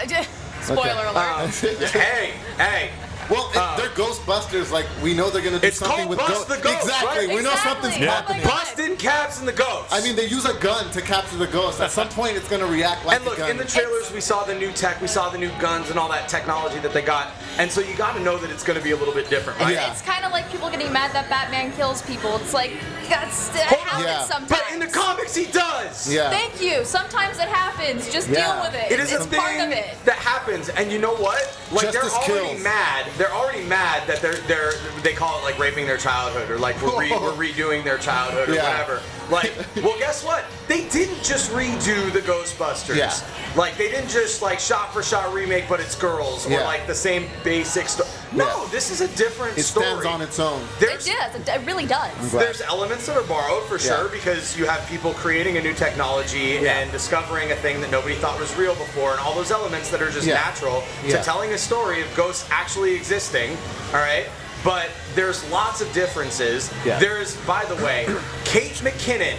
Spoiler alert. Hey. Well, they're Ghostbusters. Like, we know they're gonna do something with ghosts. ghosts. The ghost, exactly. right? We know something's happening. Busting caps and the ghosts. I mean, they use a gun to capture the ghost. At some point, it's gonna react like and look, a gun. in the trailers, we saw the new tech, we saw the new guns and all that technology that they got, and so you got to know that it's going to be a little bit different, right? It's kind of like people getting mad that Batman kills people. It's like that happens sometimes. But in the comics, he does. Yeah. Thank you. Sometimes it happens. Just deal with it. It is it's a part of thing it. that happens, and you know what? Like Justice they're already kills. mad. They're already mad that they call it like raping their childhood, or like we're redoing their childhood, or whatever. Like, well, guess what? They didn't just redo the Ghostbusters. Yeah. Like they didn't just like shot for shot remake, but it's girls, or like the same basic story. No, this is a different story. It stands on its own. It does. It really does. There's elements that are borrowed for sure, because you have people creating a new technology and discovering a thing that nobody thought was real before, and all those elements that are just natural to telling a story of ghosts actually existing. All right. But there's lots of differences. Yeah. There's, by the way, Kate McKinnon.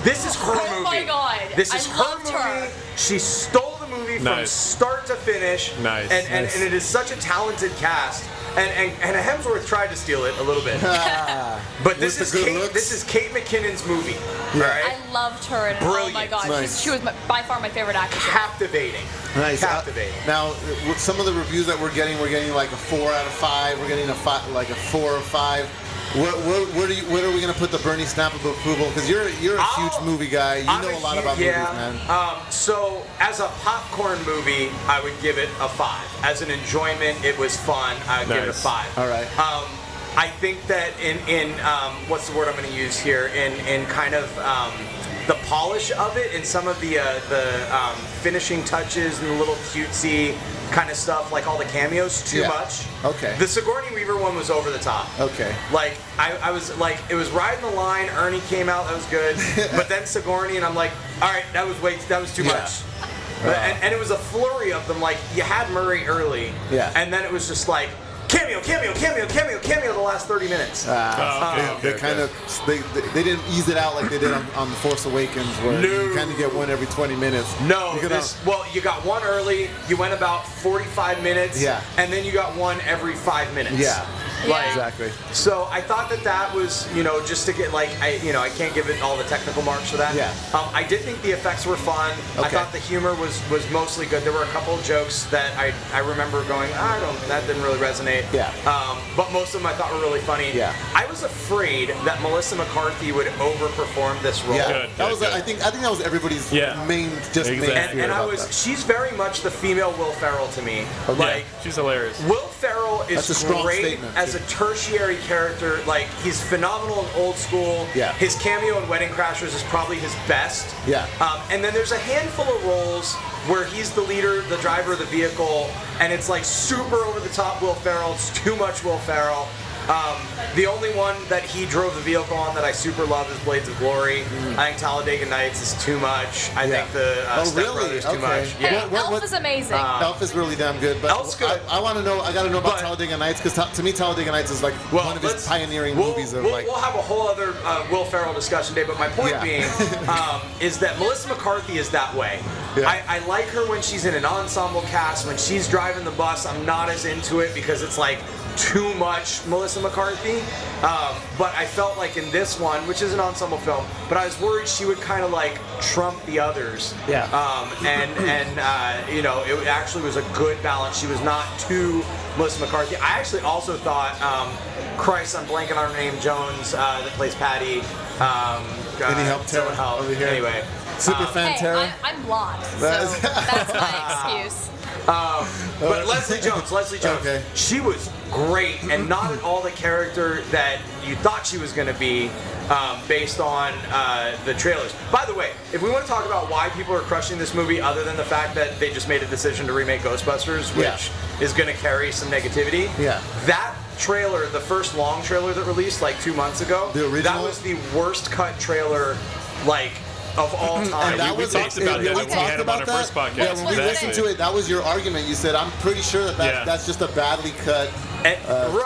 This is her movie. Oh my God. This is I her loved movie. her. She stole the movie from start to finish. Nice. And it is such a talented cast. And Hemsworth tried to steal it a little bit. But this is Kate McKinnon's movie. Right? I loved her. And Brilliant. Oh my God. Nice. She was by far my favorite actress. Captivating. Nice. Captivating. Now, with some of the reviews that we're getting like a 4 out of 5. We're getting like a 4 or 5. Where are we gonna put the Bernie stamp of approval? Because you're a huge movie guy. You know a lot about movies, man. So as a popcorn movie, I would give it a 5. As an enjoyment, it was fun. I would give it a 5. All right. I think that in what's the word I'm going to use here? In kind of the polish of it, and some of the finishing touches and the little cutesy kind of stuff, like all the cameos, too much. Okay. The Sigourney Weaver one was over the top. Okay. Like I was like, it was riding the line. Ernie came out, that was good, but then Sigourney, and I'm like, all right, that was too much. And it was a flurry of them. Like, you had Murray early, and then it was just like cameo the last 30 minutes. They didn't ease it out like they did on The Force Awakens, where you kind of get one every 20 minutes. No, you got one early, you went about 45 minutes, and then you got one every 5 minutes. Exactly. So I thought that was, just to get I can't give it all the technical marks for that. I did think the effects were fun. I thought the humor was mostly good. There were a couple of jokes that I remember going, that didn't really resonate. But most of them I thought were really funny. I was afraid that Melissa McCarthy would overperform this role. I think that was everybody's main fear. And she's very much the female Will Ferrell to me. She's hilarious. Will Ferrell is great as a tertiary character. Like, he's phenomenal in Old School. His cameo in Wedding Crashers is probably his best. And then there's a handful of roles where he's the leader, the driver of the vehicle, and it's like super over the top Will Ferrell. It's too much Will Ferrell. The only one that he drove the vehicle on that I super love is Blades of Glory. I think Talladega Nights is too much. I think the Step Brothers too much. Hey, Elf is amazing. Elf is really damn good. But Elf's good. I want to know. I got to know about Talladega Nights, because to me Talladega Nights is like one of his pioneering movies. We'll have a whole other Will Ferrell discussion day. But my point being is that Melissa McCarthy is that way. I like her when she's in an ensemble cast. When she's driving the bus, I'm not as into it because it's like too much Melissa McCarthy. But I felt like in this one, which is an ensemble film, but I was worried she would kind of like trump the others. It actually was a good balance. She was not too Melissa McCarthy. I actually also thought, Christ, I'm blanking on her name, Jones, that plays Patty. Any help, Tara? Over here. Anyway. Super fan, Tara? I'm blonde, so that's my excuse. But Leslie Jones, Okay. she was great and not at all the character that you thought she was going to be based on the trailers. By the way, if we want to talk about why people are crushing this movie other than the fact that they just made a decision to remake Ghostbusters, which is going to carry some negativity, that trailer, the first long trailer that released like 2 months ago, that was the worst cut trailer of all time. And we talked about that. We had him on our first podcast. Yeah, when we listened to it, that was your argument. You said, I'm pretty sure that's just a badly cut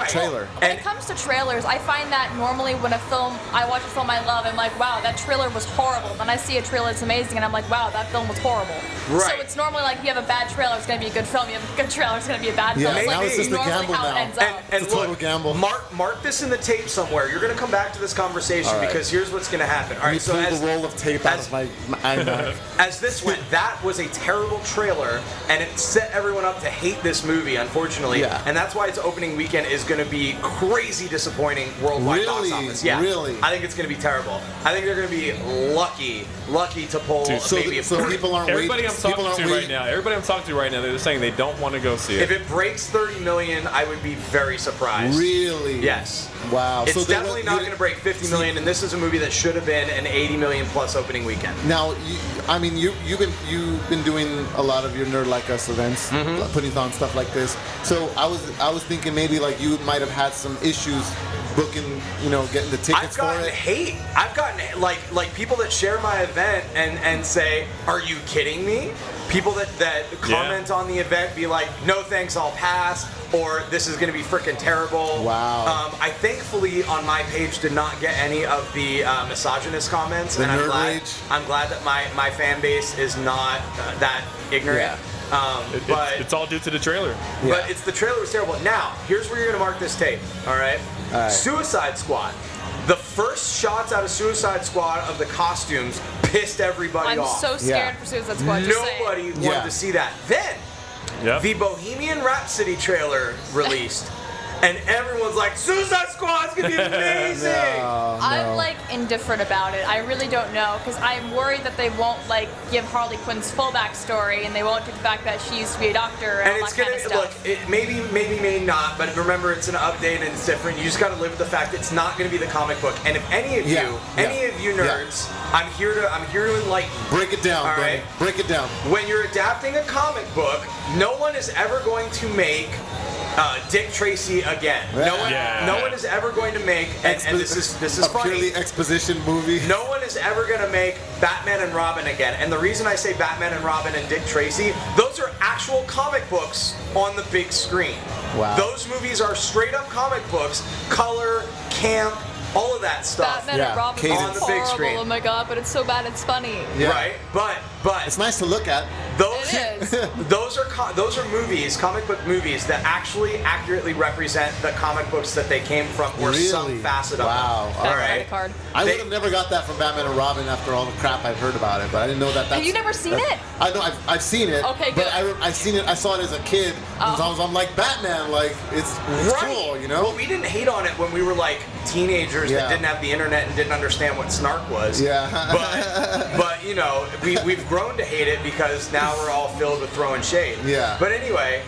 trailer. When it comes to trailers, I find that normally when I watch a film I love, I'm like, wow, that trailer was horrible. Then I see a trailer that's amazing, and I'm like, wow, that film was horrible. Right. So it's normally like, you have a bad trailer, it's going to be a good film. You have a good trailer, it's going to be a bad film. Yeah, now it's just a gamble how now. it ends up. And It's a total look, gamble. Mark this in the tape somewhere. You're going to come back to this conversation because here's what's going to happen. All right, so pull the roll of tape out of my iMac. As this went, that was a terrible trailer, and it set everyone up to hate this movie, unfortunately. Yeah. And that's why its opening weekend is going to be crazy disappointing worldwide box office. Yeah, Really? I think it's going to be terrible. I think they're going to be lucky to pull maybe a 40. People aren't Everybody waiting. I'm talking to right now, they're saying they don't want to go see it. If it breaks 30 million, I would be very surprised. Really? Yes. Wow. It's definitely not going to break 50 million, and this is a movie that should have been an 80 million plus opening weekend. Now, you've been doing a lot of your Nerd Like Us events, putting on stuff like this. So I was thinking maybe like you might have had some issues booking, getting the tickets I've gotten for it. hate. I've gotten like people that share my event and say, "Are you kidding me?" People that comment on the event be like, "No thanks, I'll pass," or "This is going to be freaking terrible." Wow. I thankfully on my page did not get any of the misogynist comments, The and nerd rage. I'm glad that my fan base is not that ignorant. Yeah. But it's all due to the trailer. But the trailer was terrible. Now, here's where you're going to mark this tape, all right? Suicide Squad. The first shots out of Suicide Squad of the costumes pissed everybody off. I'm so scared for Suicide Squad. Nobody wanted to see that. Then, the Bohemian Rhapsody trailer released. And everyone's like, Suicide Squad's gonna be amazing! I'm like indifferent about it. I really don't know, because I'm worried that they won't give Harley Quinn's full backstory, and they won't get the fact that she used to be a doctor and all it's that kind of stuff. Look, maybe not, but remember it's an update and it's different. You just gotta live with the fact it's not gonna be the comic book. And if any of you nerds, I'm here to enlighten. Break it down, all right? Break it down. When you're adapting a comic book, no one is ever going to make Dick Tracy again. No one is ever going to make, and this is a funny. purely exposition movie. No one is ever going to make Batman and Robin again. And the reason I say Batman and Robin and Dick Tracy, those are actual comic books on the big screen. Wow. Those movies are straight up comic books, color, camp, all of that stuff. Batman and Robin on the big screen. Oh my god, but it's so bad it's funny. Right, but it's nice to look at. Those are movies, comic book movies that actually accurately represent the comic books that they came from, or some facet of them. Wow. All right. I would have never got that from Batman and Robin after all the crap I've heard about it, but I didn't know that. Have you never seen it? I know I've seen it. Okay, good. But I seen it. I saw it as a kid. I'm like Batman. Like it's cool, Well, we didn't hate on it when we were like teenagers that didn't have the internet and didn't understand what snark was. Yeah. But we've grown to hate it because now we're all filled with throwing shade. Yeah. But anyway,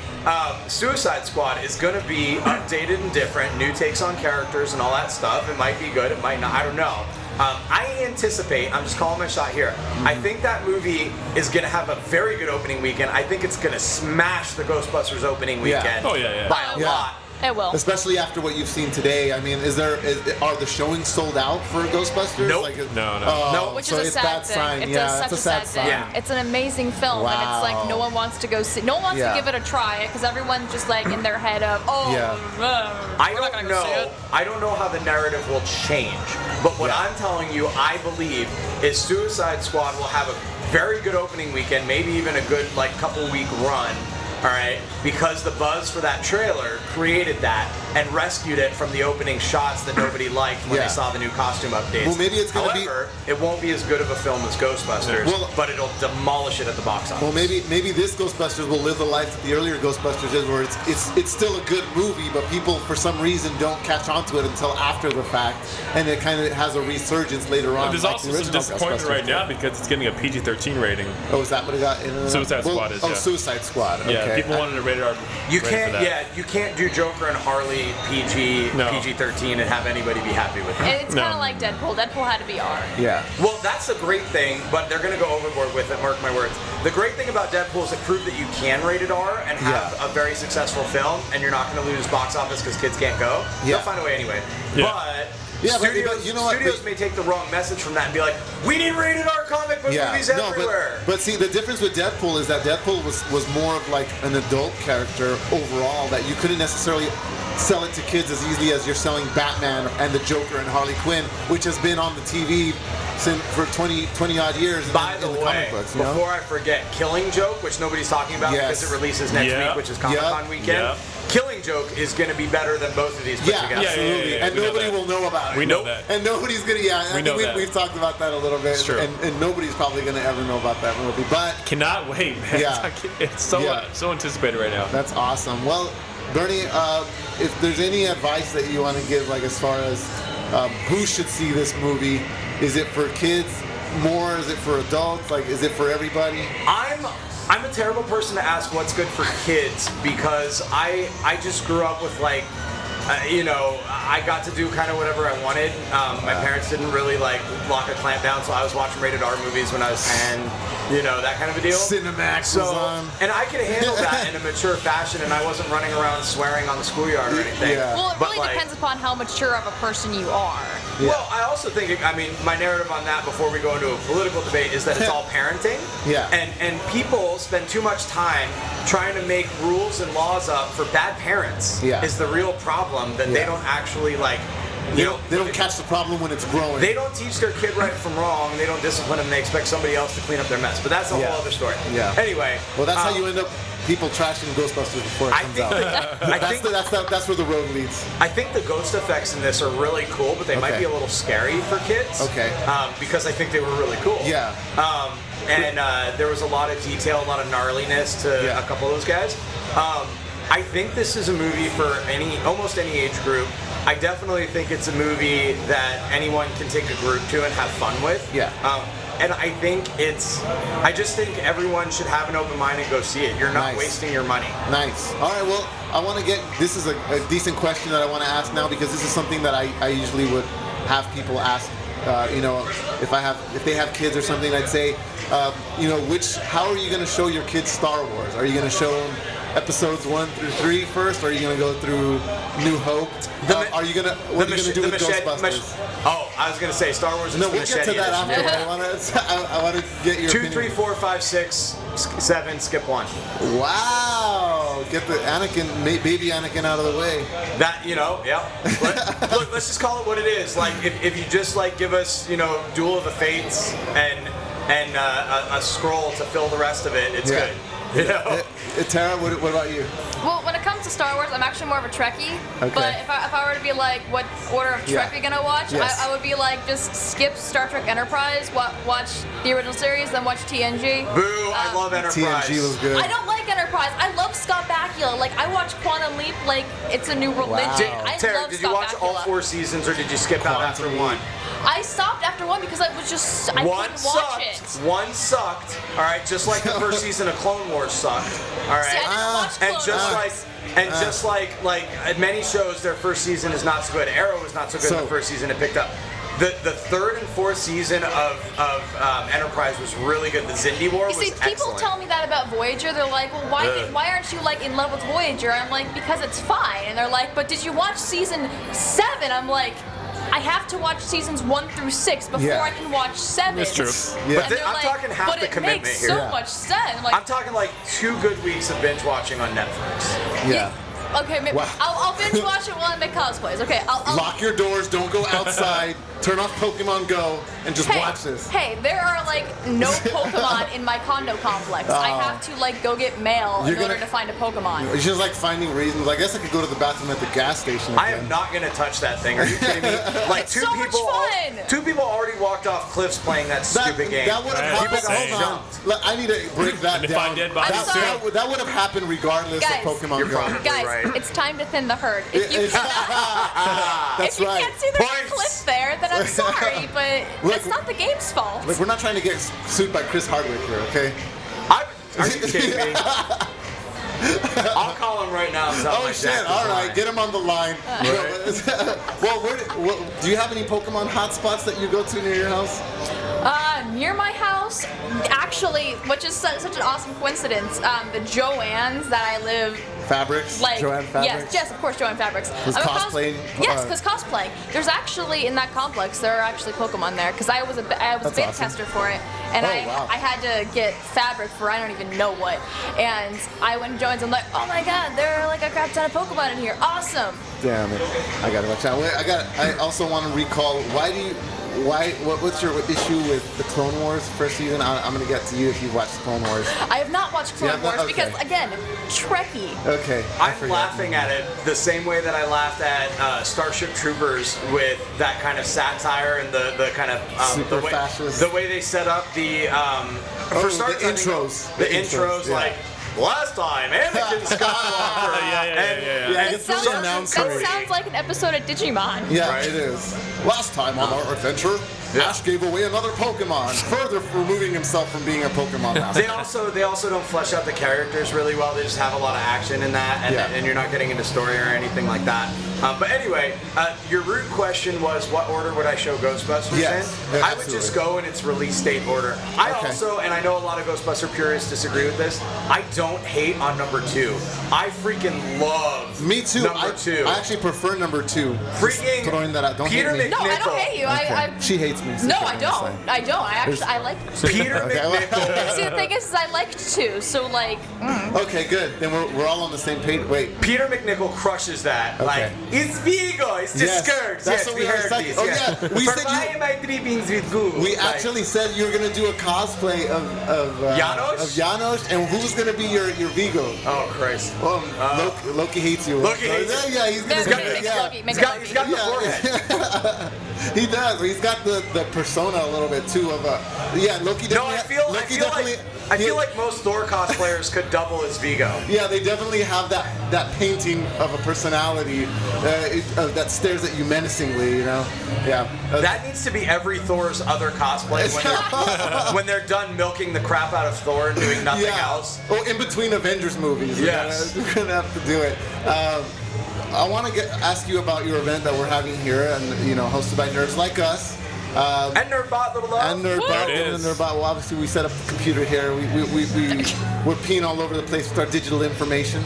Suicide Squad is going to be updated and different, new takes on characters and all that stuff. It might be good, it might not. I don't know. I anticipate, I'm just calling my shot here, I think that movie is going to have a very good opening weekend. I think it's going to smash the Ghostbusters opening weekend by a lot. It will. Especially after what you've seen today. I mean, are the showings sold out for Ghostbusters? Nope. No. Which so is a sad thing. sign. It's a sad thing. sign. It's an amazing film, and it's like no one wants to go see. No one wants to give it a try because everyone's just like in their head of, I don't know. I don't know how the narrative will change, but what I'm telling you, I believe, is Suicide Squad will have a very good opening weekend, maybe even a good couple week run. All right, because the buzz for that trailer created that, and rescued it from the opening shots that nobody liked when they saw the new costume updates. Well, maybe it's going to be. However, it won't be as good of a film as Ghostbusters, but it'll demolish it at the box office. Well, maybe this Ghostbusters will live the life that the earlier Ghostbusters is, where it's still a good movie, but people for some reason don't catch on to it until after the fact, and it kind of has a resurgence later on. There's also some disappointment right now because it's getting a PG-13 rating. Oh, is that what it got? Suicide Squad is. Oh, Suicide Squad. Okay. Yeah, people wanted a rated R. You can't do Joker and Harley PG-13 and have anybody be happy with it. It's kind of like Deadpool. Deadpool had to be R. Yeah. Well, that's a great thing, but they're going to go overboard with it, mark my words. The great thing about Deadpool is it proved that you can rated R and have a very successful film, and you're not going to lose box office because kids can't go. They'll find a way anyway. But studios, you know what? Studios may take the wrong message from that and be like, we need rated R comic book movies everywhere. But see, the difference with Deadpool is that Deadpool was more of like an adult character overall, that you couldn't necessarily sell it to kids as easily as you're selling Batman and the Joker and Harley Quinn, which has been on the TV for 20 odd years. By the way, before I forget, Killing Joke, which nobody's talking about because it releases next week, which is Comic-Con weekend. Killing Joke is going to be better than both of these put together. Absolutely. And nobody will know about it. We know that. And nobody's going to, we've talked about that a little bit. It's true. And nobody's probably going to ever know about that movie. But cannot wait, man. Yeah. It's so anticipated right now. That's awesome. Well, Bernie, if there's any advice that you want to give, like as far as who should see this movie, is it for kids more? Is it for adults? Like, is it for everybody? I'm a terrible person to ask what's good for kids because I just grew up with like, I got to do kind of whatever I wanted. My parents didn't really like lock a clamp down, so I was watching rated R movies when I was 10, that kind of a deal. Cinemax was on. And I could handle that in a mature fashion, and I wasn't running around swearing on the schoolyard or anything. Yeah. Well, it really depends upon how mature of a person you are. Yeah. Well, I also think, my narrative on that before we go into a political debate is that it's all parenting. Yeah. And people spend too much time trying to make rules and laws up for bad parents is the real problem, that they don't actually they don't catch the problem when it's growing. They don't teach their kid right from wrong. They don't discipline them. They expect somebody else to clean up their mess. But that's a whole other story. Yeah. Anyway. Well, that's how you end up people trashing Ghostbusters before it comes out. That's where the road leads. I think the ghost effects in this are really cool, but they might be a little scary for kids. Okay. Because I think they were really cool. Yeah. And there was a lot of detail, a lot of gnarliness to a couple of those guys. I think this is a movie for almost any age group. I definitely think it's a movie that anyone can take a group to and have fun with. Yeah. And I just think everyone should have an open mind and go see it. You're not wasting your money. Nice. All right, well, this is a decent question that I want to ask now, because this is something that I usually would have people ask, if they have kids or something, I'd say, how are you going to show your kids Star Wars? Are you going to show them episodes 1 through 3 first, or are you going to go through New Hope? What are you going to do with Ghostbusters? I was going to say Star Wars is we'll get to that after. I want to get your 2, opinion. 3, 4, 5, 6, 7, skip 1. Wow! Get the baby Anakin out of the way. That, Look, let's just call it what it is. Like, if you just give us, Duel of the Fates and a scroll to fill the rest of it, it's good. Tara, what about you? Well, when it comes to Star Wars, I'm actually more of a Trekkie. Okay. But if I were to be like, what order of Trek are you gonna watch? Yes. I would be like, just skip Star Trek Enterprise, watch the original series, then watch TNG. Boo! I love Enterprise. TNG was good. I don't like Enterprise. I love Scott Bakula. I watch Quantum Leap like it's a new religion. Wow. I Tara, love did Scott you watch Bakula. all 4 seasons, or did you skip out after 1? I stopped after 1 because I couldn't watch it. One sucked. All right, just like the first season of Clone Wars sucked. All right. See, I didn't watch Clone Wars. Just like many shows, their first season is not so good. Arrow was not so good in the first season. It picked up. The 3rd and 4th season of Enterprise was really good. The Xindi War was excellent. People tell me that about Voyager. They're like, well, why aren't you in love with Voyager? I'm like, because it's fine. And they're like, but did you watch season 7? I'm like, I have to watch seasons 1 through 6 before I can watch 7. That's true. Yeah. But I'm talking half the commitment here. But it makes so much sense. I'm talking 2 good weeks of binge watching on Netflix. Yeah. Okay, maybe I'll binge watch it while I make cosplays. Okay, I'll lock your doors. Don't go outside. turn off Pokemon Go and just watch this. Hey, there are like no Pokemon in my condo complex. I have to like go get mail in order to find a Pokemon. It's just like finding reasons. I guess I could go to the bathroom at the gas station. I am not gonna touch that thing. Are you kidding me? Like It's so much fun. Two people already walked off cliffs playing that stupid game. That would have happened. Hold on. Look, I need to break that down. Find dead bodies. That would have happened regardless Guys, of Pokemon Go. Guys, right. it's time to thin the herd. If you That's if you right. can't see there's a cliff there, then I'm sorry, but that's not the game's fault. Look, we're not trying to get sued by Chris Hardwick here, okay? Are you kidding me? I'll call him right now and tell him my shit! Jack was All right, lying. get him on the line. Well, do you have any Pokemon hotspots that you go to near your house? Near my house, actually, which is such an awesome coincidence, the Joann's that I live. Fabrics? Joanne Fabrics? Yes, of course, Joanne Fabrics. Was cosplaying? Yes, because cosplaying. There's actually, in that complex, there are actually Pokemon there, because I was a beta awesome. tester for it, and I had to get fabric for I don't even know what, and I went to Joann's and I'm like, oh my god, there are like a crap ton of Pokemon in here, awesome! Damn it. I gotta watch out. I also want to recall, what's your issue with the Clone Wars first season? I'm gonna get to you if you've watched Clone Wars. I have not watched Clone Wars Okay. because, again, Trekkie. Okay. I'm laughing at it the same way that I laughed at Starship Troopers with that kind of satire and the kind of Super the way, fascist. the way they set up the for starters, the intros. The intros, yeah. like last time Anakin Skywalker. Yeah, it's really announced. That sounds like an episode of Digimon. Yeah, right. It is. Last time on our adventure, Ash gave away another Pokemon, further removing himself from being a Pokemon master. They also don't flesh out the characters really well. They just have a lot of action in that, and you're not getting into story or anything like that. But anyway, your root question was, what order would I show Ghostbusters in? I would just go in its release date order. I also, and I know a lot of Ghostbuster purists disagree with this, I don't hate on number 2. I freaking love Me too. number 2. I actually prefer number 2. Freaking throwing that out. Don't Peter hate me. No, I don't hate you. Okay. She hates me. No, I don't. I don't. I like Peter McNichol. See, the thing is I like 2, so like. Okay, good. Then we're all on the same page. Wait. Peter McNichol crushes that. Okay. Like, it's Vigo, it's the skirts. That's Yes, what we were heard saying. this. Oh yes. yeah, we For said why am I drippings with goo? We actually said you were gonna do a cosplay of Janos? Of Janos, and who's gonna be your Vigo? Oh Christ. Well, Loki hates you. Loki hates Yeah, he's gonna He's got the forehead. He does. He's got the persona a little bit too of Loki. No, I feel like most Thor cosplayers could double as Vigo. Yeah, they definitely have that painting of a personality that stares at you menacingly. You know. Yeah. That needs to be every Thor's other cosplay when they're done milking the crap out of Thor and doing nothing else. Oh, in between Avengers movies. Yes. We're gonna have to do it. I want to ask you about your event that we're having here, and hosted by nerds like us. And Nerdbot, little love. And Nerdbot, and Nerdbot. Well, obviously we set up the computer here. We're peeing all over the place with our digital information.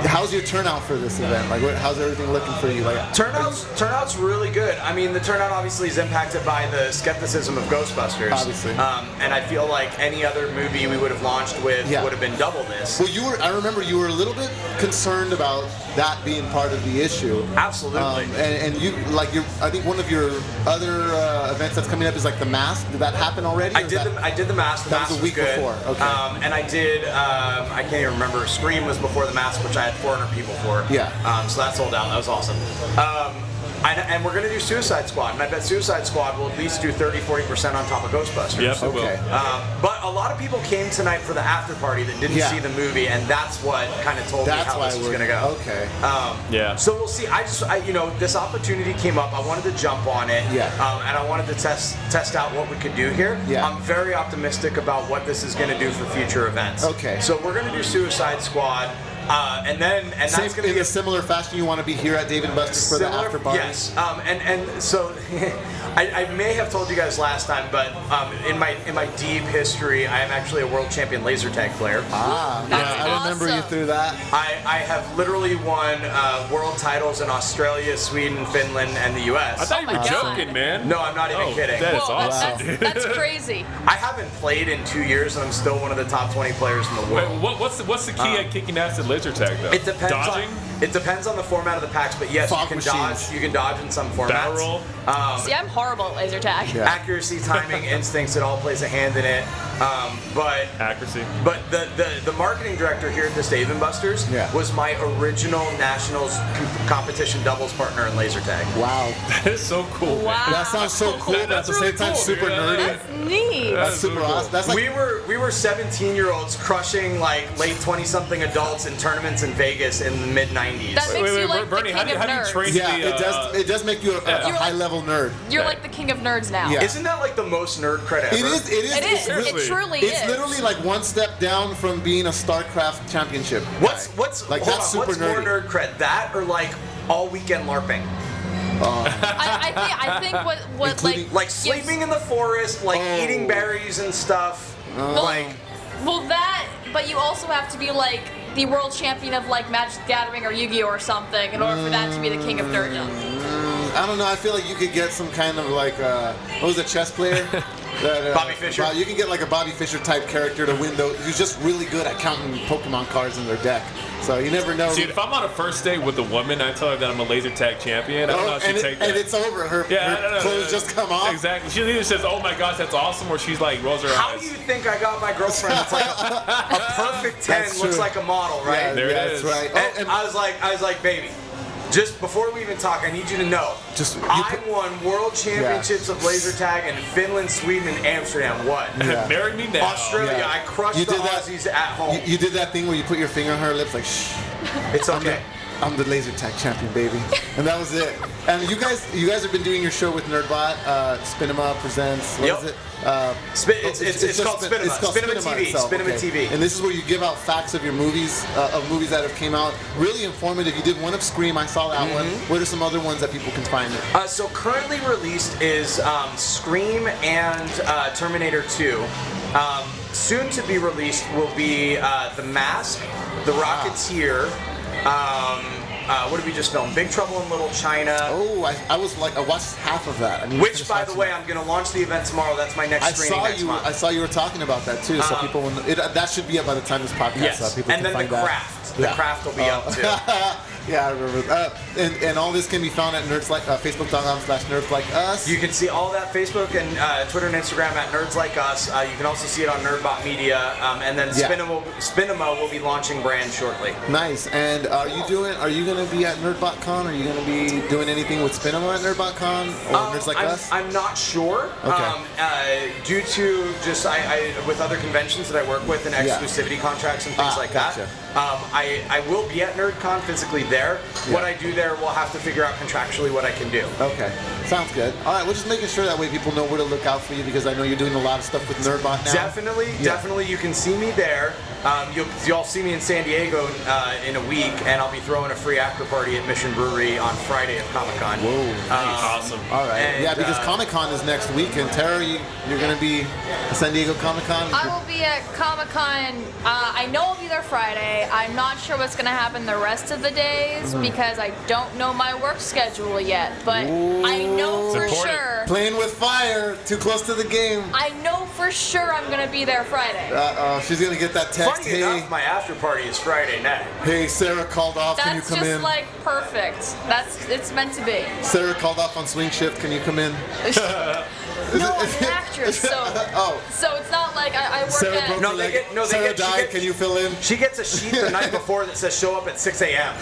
How's your turnout for this event? Like, how's everything looking for you? Like, Turnout's really good. I mean, the turnout obviously is impacted by the skepticism of Ghostbusters. Obviously. And I feel like any other movie we would have launched with would have been double this. Well, I remember you were a little bit concerned about that being part of the issue. Absolutely. I think one of your other events that's coming up is like the mask. Did that happen already? I did the mask. The that mask was a week good. before. Okay. And I did. I can't even remember. Scream was before the mask, which I had 400 people for. Yeah. So that sold out. That was awesome. And we're going to do Suicide Squad, and I bet Suicide Squad will at least do 30-40% on top of Ghostbusters. Yep, it will. But a lot of people came tonight for the after party that didn't see the movie, and that's what kind of told me how this was going to go. Okay. So we'll see. This opportunity came up. I wanted to jump on it. Yeah. And I wanted to test out what we could do here. Yeah. I'm very optimistic about what this is going to do for future events. Okay. So we're going to do Suicide Squad. And that's going to be in a similar fashion. You want to be here at Dave & Buster's for the after party. Yes. And so I may have told you guys last time, but in my deep history, I am actually a world champion laser tag player. I remember you through that. I have literally won world titles in Australia, Sweden, Finland, and the U.S. I thought you were joking, man. No, I'm not even kidding. That is awesome. That's crazy. I haven't played in 2 years, and I'm still one of the top 20 players in the world. Wait, what's the key at kicking ass at laser tag though? It depends Dodging? It depends on the format of the packs, but yes, you can dodge. You can dodge in some formats. Barrel roll. See, I'm horrible at laser tag. Yeah. Accuracy, timing, instincts, it all plays a hand in it. But accuracy. But the marketing director here at the Dave & Buster's was my original nationals competition doubles partner in laser tag. Wow, that is so cool. Wow, that sounds so cool. But at the same time, super nerdy. That's neat. That's super awesome. That's like we were 17-year-olds crushing like late 20-something adults in tournaments in Vegas in the mid 90s. That makes you like Bernie, the king of how do you nerds. train Yeah, it does make you a high level nerd. You're like the king of nerds now. Yeah. Isn't that like the most nerd credit ever? It is. It truly is. It's literally like one step down from being a StarCraft championship. What's like hold that's on, super what's more nerdy. nerd cred? That or like all weekend LARPing? I think what like sleeping in the forest, like eating berries and stuff. Well, that, but you also have to be like the world champion of like Magic the Gathering or Yu-Gi-Oh or something in order for that to be the king of nerddom. I don't know. I feel like you could get some kind of like what was a chess player? Bobby Fischer. You can get like a Bobby Fischer type character to win those. Who's just really good at counting Pokemon cards in their deck. So you never know. See, if I'm on a first date with a woman, I tell her that I'm a laser tag champion. I don't know how she'd take that. And it's over. Her clothes just come off. Exactly. She either says, "Oh my gosh, that's awesome," or she's like rolls her eyes. How do you think I got my girlfriend? It's like a perfect 10 looks like a model, right? Yeah, there it is. That's right. And I was like, baby. Just before we even talk, I need you to know. I won world championships of laser tag in Finland, Sweden, and Amsterdam. What? Yeah. Marry me now. Australia, I crushed the Aussies at home. You did that thing where you put your finger on her lips, like, shh. It's okay. I'm the laser tag champion, baby. And that was it. And you guys have been doing your show with Nerdbot. Spinema presents. What is it? It's called Spinema. It's called Spinema TV. Itself. Spinema TV. And this is where you give out facts of your movies, of movies that have came out. Really informative. You did one of Scream. I saw that one. What are some other ones that people can find it? So currently released is Scream and Terminator 2. Soon to be released will be The Mask, The Rocketeer. What did we just film? Big Trouble in Little China. Oh, I watched half of that. Which, by the way, I'm going to launch the event tomorrow. That's my next screening next month. I saw you were talking about that too. So people, that should be up by the time this podcast. Yes, People and can then find The Craft. The Craft will be up too. Yeah, I remember. And all this can be found at Facebook.com/NerdsLikeUs. You can see all that Facebook and Twitter and Instagram at Nerds Like Us. You can also see it on Nerdbot Media. And then Spinema will be launching brand shortly. Nice. And are you going to be at NerdBotCon? Are you going to be doing anything with Spinema at NerdBotCon or Nerds Like Us? I'm not sure. Okay. Due to just with other conventions that I work with and exclusivity contracts and things like gotcha. that. I will be at NerdCon physically there. What I do there, we'll have to figure out contractually what I can do. Okay, sounds good. All right, we're just making sure that way people know where to look out for you because I know you're doing a lot of stuff with Nerdbot now. Definitely, you can see me there. You'll see me in San Diego in a week, and I'll be throwing a free after party at Mission Brewery on Friday of Comic-Con. Whoa, nice. Awesome. All right, because Comic-Con is next week, and Tara, you're going to be at San Diego Comic-Con? I will be at Comic-Con. I know I'll be there Friday. I'm not sure what's going to happen the rest of the days because I don't know my work schedule yet, but I know for sure. Playing with fire, too close to the game. I know for sure I'm going to be there Friday. She's going to get that text. Funny enough, my after party is Friday night. Hey, Sarah called off. Can you come in? That's just like perfect. It's meant to be. Sarah called off on swing shift. Can you come in? No, I'm an actress, so it's not like I work Sarah at... Sarah died. Can you fill in? She gets a sheet the night before that says show up at 6 a.m.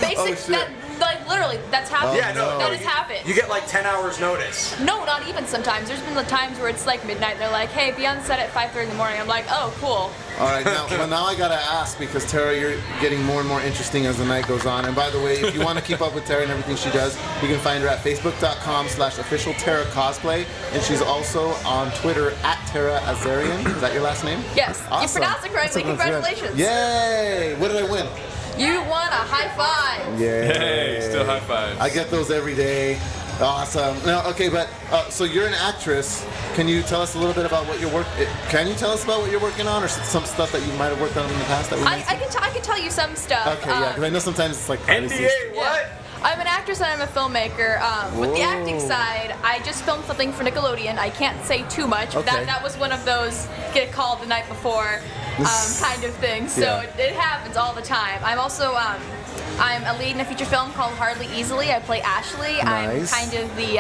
Literally, that's happened. That has happened. You get like 10 hours notice. No, not even sometimes. There's been the times where it's like midnight. They're like, hey, be on set at 5:30 in the morning. I'm like, oh, cool. All right, now I gotta ask because Tara, you're getting more and more interesting as the night goes on. And by the way, if you want to keep up with Tara and everything she does, you can find her at Facebook.com/official Tara Cosplay, and she's also on Twitter at Tara Azarian. Is that your last name? Yes, awesome. You pronounced it correctly. Congratulations. Yay! What did I win? You won a high five. Yay! Still high fives. I get those every day. Awesome. Now, okay, but so you're an actress. Can you tell us a little bit about what you're Can you tell us about what you're working on, or some stuff that you might have worked on in the past that we I can tell you some stuff. Okay, yeah, because I know sometimes it's like NDA. What? I'm an actress and I'm a filmmaker. With the acting side, I just filmed something for Nickelodeon. I can't say too much, but that was one of those get called the night before kind of things. So it happens all the time. I'm also I'm a lead in a feature film called Hardly Easily. I play Ashley. I'm kind of the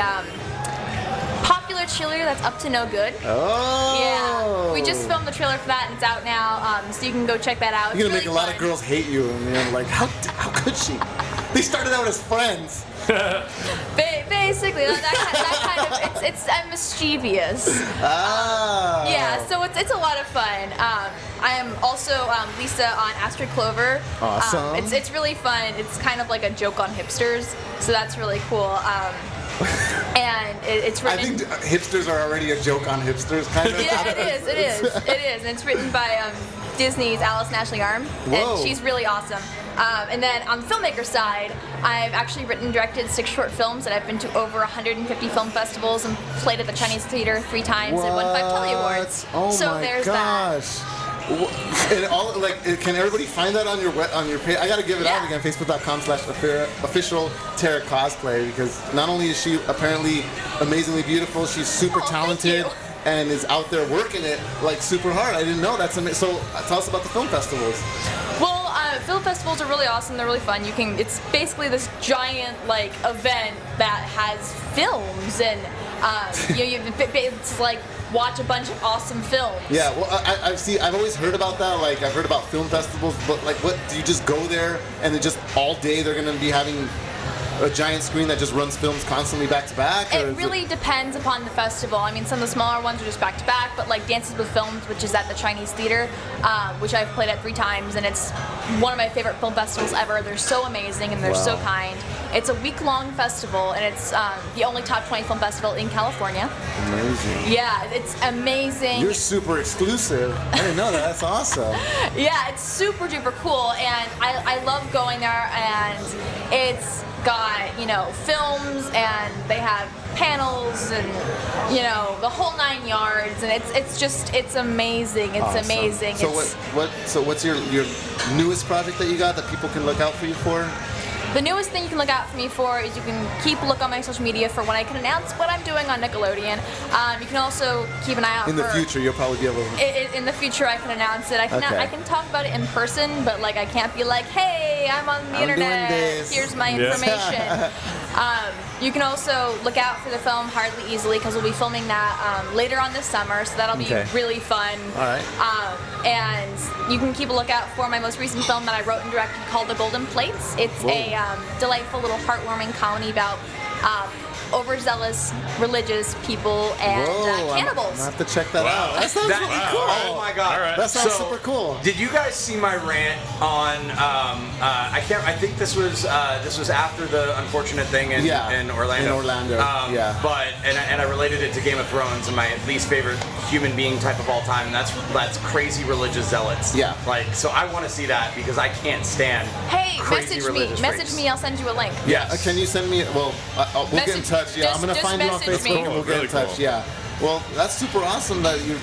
popular cheerleader that's up to no good. Oh. Yeah. We just filmed the trailer for that and it's out now, so you can go check that out. You're gonna make a lot of girls hate you, and you're like, how could she? They started out as friends. Basically, that kind of, I'm mischievous. Yeah, so it's a lot of fun. I am also Lisa on Astrid Clover. Awesome. It's really fun. It's kind of like a joke on hipsters, so that's really cool. And it's written. I think hipsters are already a joke on hipsters, kind of. Yeah, it is, and it's written by Disney's Alice and Ashley Arm, and she's really awesome. And then on the filmmaker side, I've actually written and directed 6 short films, and I've been to over 150 film festivals and played at the Chinese Theater 3 times and won 5 Telly Awards. Oh so my there's gosh. And all can everybody find that on your page? I gotta give it out again. Facebook.com/official Tara Cosplay, because not only is she apparently amazingly beautiful, she's super talented and is out there working it like super hard. I didn't know that's amazing. So tell us about the film festivals. Well, film festivals are really awesome. They're really fun. It's basically this giant event that has films and it's like watch a bunch of awesome films. Yeah, well, I've always heard about that. Like, I've heard about film festivals, but like, what do you just go there and then just all day they're gonna be having a giant screen that just runs films constantly back to back? It really depends upon the festival. I mean, some of the smaller ones are just back to back, but like Dances with Films, which is at the Chinese Theater, which I've played at 3 times, and it's one of my favorite film festivals ever. They're so amazing and they're so kind. It's a week-long festival, and it's the only top 20 film festival in California. Amazing. Yeah, it's amazing. You're super exclusive. I didn't know that. That's awesome. Yeah, it's super duper cool, and I love going there, and it's got, films, and they have panels, and, the whole 9 yards, and it's amazing. It's awesome. amazing. So what's your newest project that you got that people can look out for you for? The newest thing you can look out for me for is you can keep a look on my social media for when I can announce what I'm doing on Nickelodeon. You can also keep an eye out in the future. You'll probably be able to. In the future, I can announce it. I can talk about it in person, but I can't be like, hey, I'm on the internet. Here's my information. You can also look out for the film Hardly Easily, because we'll be filming that later on this summer, so that'll be really fun. All right. And you can keep a lookout for my most recent film that I wrote and directed called The Goldem Plates. It's a delightful little heartwarming comedy about overzealous religious people and cannibals. I'm gonna have to check that out. That sounds really cool. Oh my god. Right. That sounds super cool. Did you guys see my rant on I think this was after the unfortunate thing in Orlando. In Orlando. But and I related it to Game of Thrones and my least favorite human being type of all time, and that's crazy religious zealots. Yeah. So I want to see that because I can't stand message me, I'll send you a link. Yes. Can you send me? Well, we'll get in touch. Yeah, I'm gonna find you on Facebook and we'll get in touch. Cool. Yeah. Well, that's super awesome that you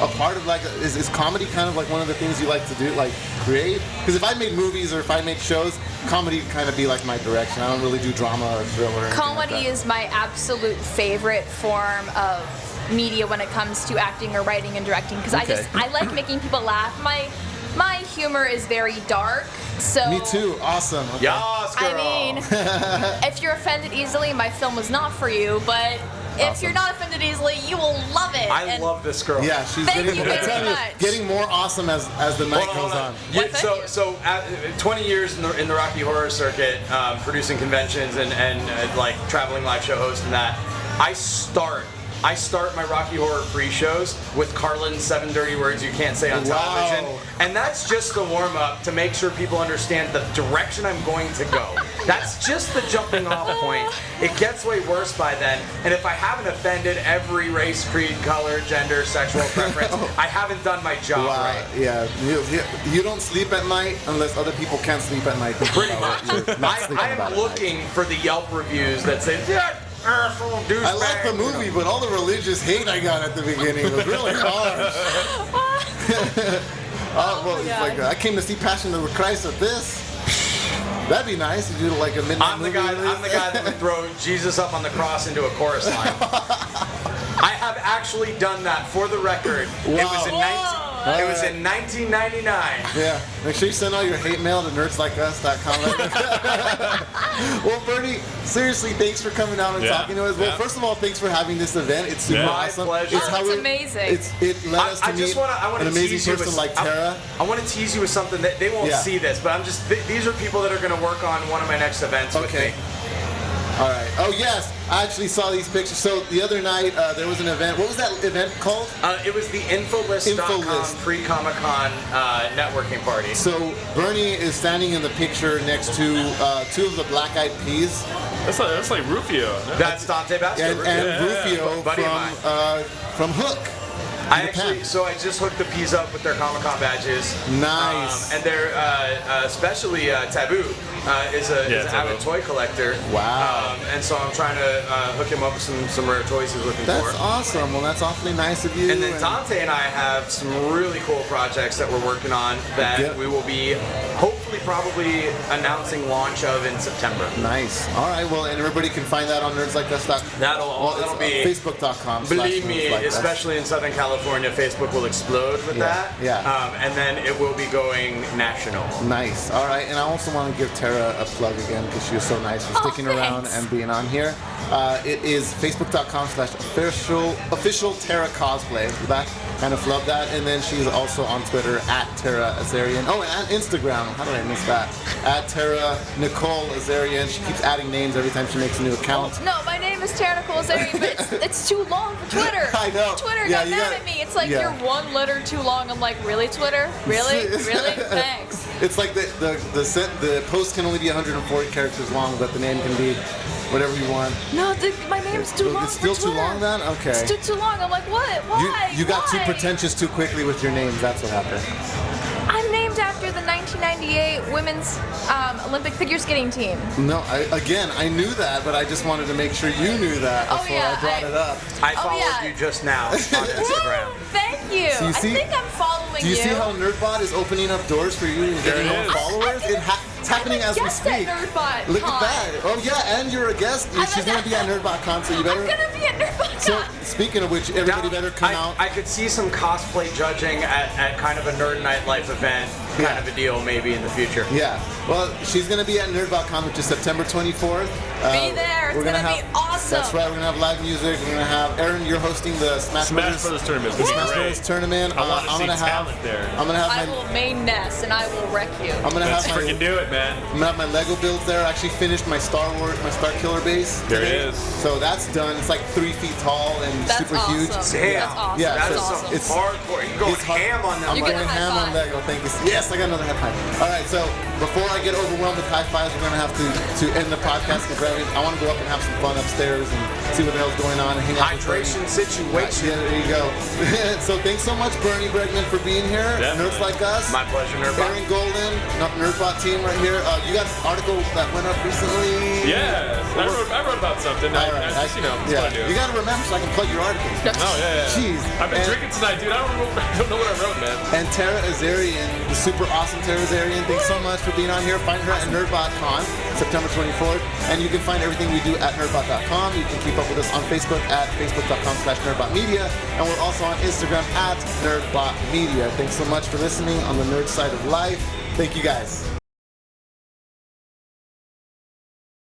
a part of is comedy kind of like one of the things you like to do, like create? Because if I made movies or if I make shows, comedy would kind of be like my direction. I don't really do drama or thriller. Comedy is my absolute favorite form of media when it comes to acting or writing and directing, because I like making people laugh. My humor is very dark, so... Me too. Awesome. Okay. Yes, girl. I mean, if you're offended easily, my film was not for you, but if you're not offended easily, you will love it. I love this girl. Yeah, she's getting more awesome as the night goes on. So 20 years in the Rocky Horror circuit, producing conventions and like traveling live show host and that, I start my Rocky Horror pre-shows with Carlin's 7 dirty words you can't say on television. And that's just the warm-up to make sure people understand the direction I'm going to go. That's just the jumping off point. It gets way worse by then. And if I haven't offended every race, creed, color, gender, sexual preference, I haven't done my job right. Yeah. You don't sleep at night unless other people can't sleep at night. Pretty much. I am looking for the Yelp reviews that say, I like the movie, but all the religious hate I got at the beginning was really harsh. I came to see Passion of the Christ with this. That'd be nice to do like a midnight movie. I'm the guy that would throw Jesus up on the cross into a chorus line. I have actually done that, for the record. Wow. It was in 1999. Yeah. Make sure you send all your hate mail to nerdslikeus.com. Well, Bernie, seriously, thanks for coming out and talking to us. Well, first of all, thanks for having this event. It's super awesome. My pleasure. It's amazing. It led us to meet an amazing person like Tara. I want to tease you with something that they won't see this, but I'm just. These are people that are going to work on one of my next events with me. All right. Oh, yes. I actually saw these pictures. So the other night, there was an event. What was that event called? It was the Infolist.com pre-Comic-Con networking party. So Bernie is standing in the picture next to two of the Black Eyed Peas. That's like Rufio. That's Dante Basco. And Rufio from Hook. I just hooked the Peas up with their Comic-Con badges. Nice. And they're especially Taboo is an avid toy collector. Wow. And so I'm trying to hook him up with some rare toys he's looking for. That's awesome. Well, that's awfully nice of you. And then Dante and I have some really cool projects that we're working on that we will be hopefully probably announcing launch of in September. Nice. All right. Well, and everybody can find that on nerdslikeus.com. That'll be Facebook.com. Believe me, especially in Southern California, Facebook will explode with that. Yeah. And then it will be going national. Nice. All right. And I also want to give Tara a plug again because she was so nice for sticking around and being on here. It is facebook.com/official Tara Cosplay. That kind of love that. And then she's also on Twitter at Tara Azarian. Oh, and at Instagram. How did I miss that? At Tara Nicole Azarian. She keeps adding names every time she makes a new account. No, my name is Tara Nicole Azarian, but it's too long for Twitter. I know. Twitter got mad at me. It's like you're one letter too long. I'm like, really, Twitter? Really? Really? Thanks. It's like the post can only be 140 characters long, but the name can be whatever you want. No, my name's too long. It's still too long then? Okay. It's too long. I'm like, what? Why? You got too pretentious too quickly with your names. That's what happened. I'm named after the 1998 women's Olympic figure skating team. No, I knew that, but I just wanted to make sure you knew that before I brought it up. I followed you just now on Instagram. Thank you. So I think I'm following you. Do you see how Nerdbot is opening up doors for you and getting more followers? It's happening as we speak. Nerdbot Look at that. Oh yeah, and you're a guest. She's going to be at NerdbotCon, so you better. I'm going to be at NerdbotCon. So speaking of which, everybody better come out. I could see some cosplay judging at kind of a Nerd Nightlife event, kind of a deal maybe in the future. Yeah. Well, she's going to be at NerdbotCon, which is September 24th. Be there. It's going to be awesome. That's right. We're going to have live music. We're going to have Aaron. You're hosting the Smash Brothers tournament. The Smash Brothers tournament. I want to see talent there. I'm going to have I will main Ness and I will wreck you. I'm going to have freaking do it, man. I'm going to have my Lego builds there. I actually finished my Star Killer base. There it is. So that's done. It's like 3 feet tall and super huge. Damn. That's awesome. Yeah, that's awesome. It's hardcore. You're going ham on that. I'm going ham on Lego. Thank you. Yes, I got another high five. All right, so before I get overwhelmed with high fives, we're going to have to end the podcast because I want to go up and have some fun upstairs and see what the hell's going on and hang out. Hydration situation. Yeah, there you go. So thanks so much, Bernie Bregman, for being here. Definitely. Nerds Like Us. My pleasure, Nerdbot. Aaron Goldem, Nerdbot team right here. You got an article that went up recently. Yeah, I wrote about something. All right. You got to remember so I can plug your articles. Oh, yeah. Jeez. I've been drinking tonight, dude. I don't know what I wrote, man. And Tara Azarian, the super awesome Tara Azarian, thanks so much for being on here. Find her at NerdbotCon, September 24th. And you can find everything we do at nerdbot.com. You can keep up with us on Facebook at facebook.com/nerdbotmedia. And we're also on Instagram at nerdbotmedia. Thanks so much for listening on the Nerd Side of Life. Thank you guys.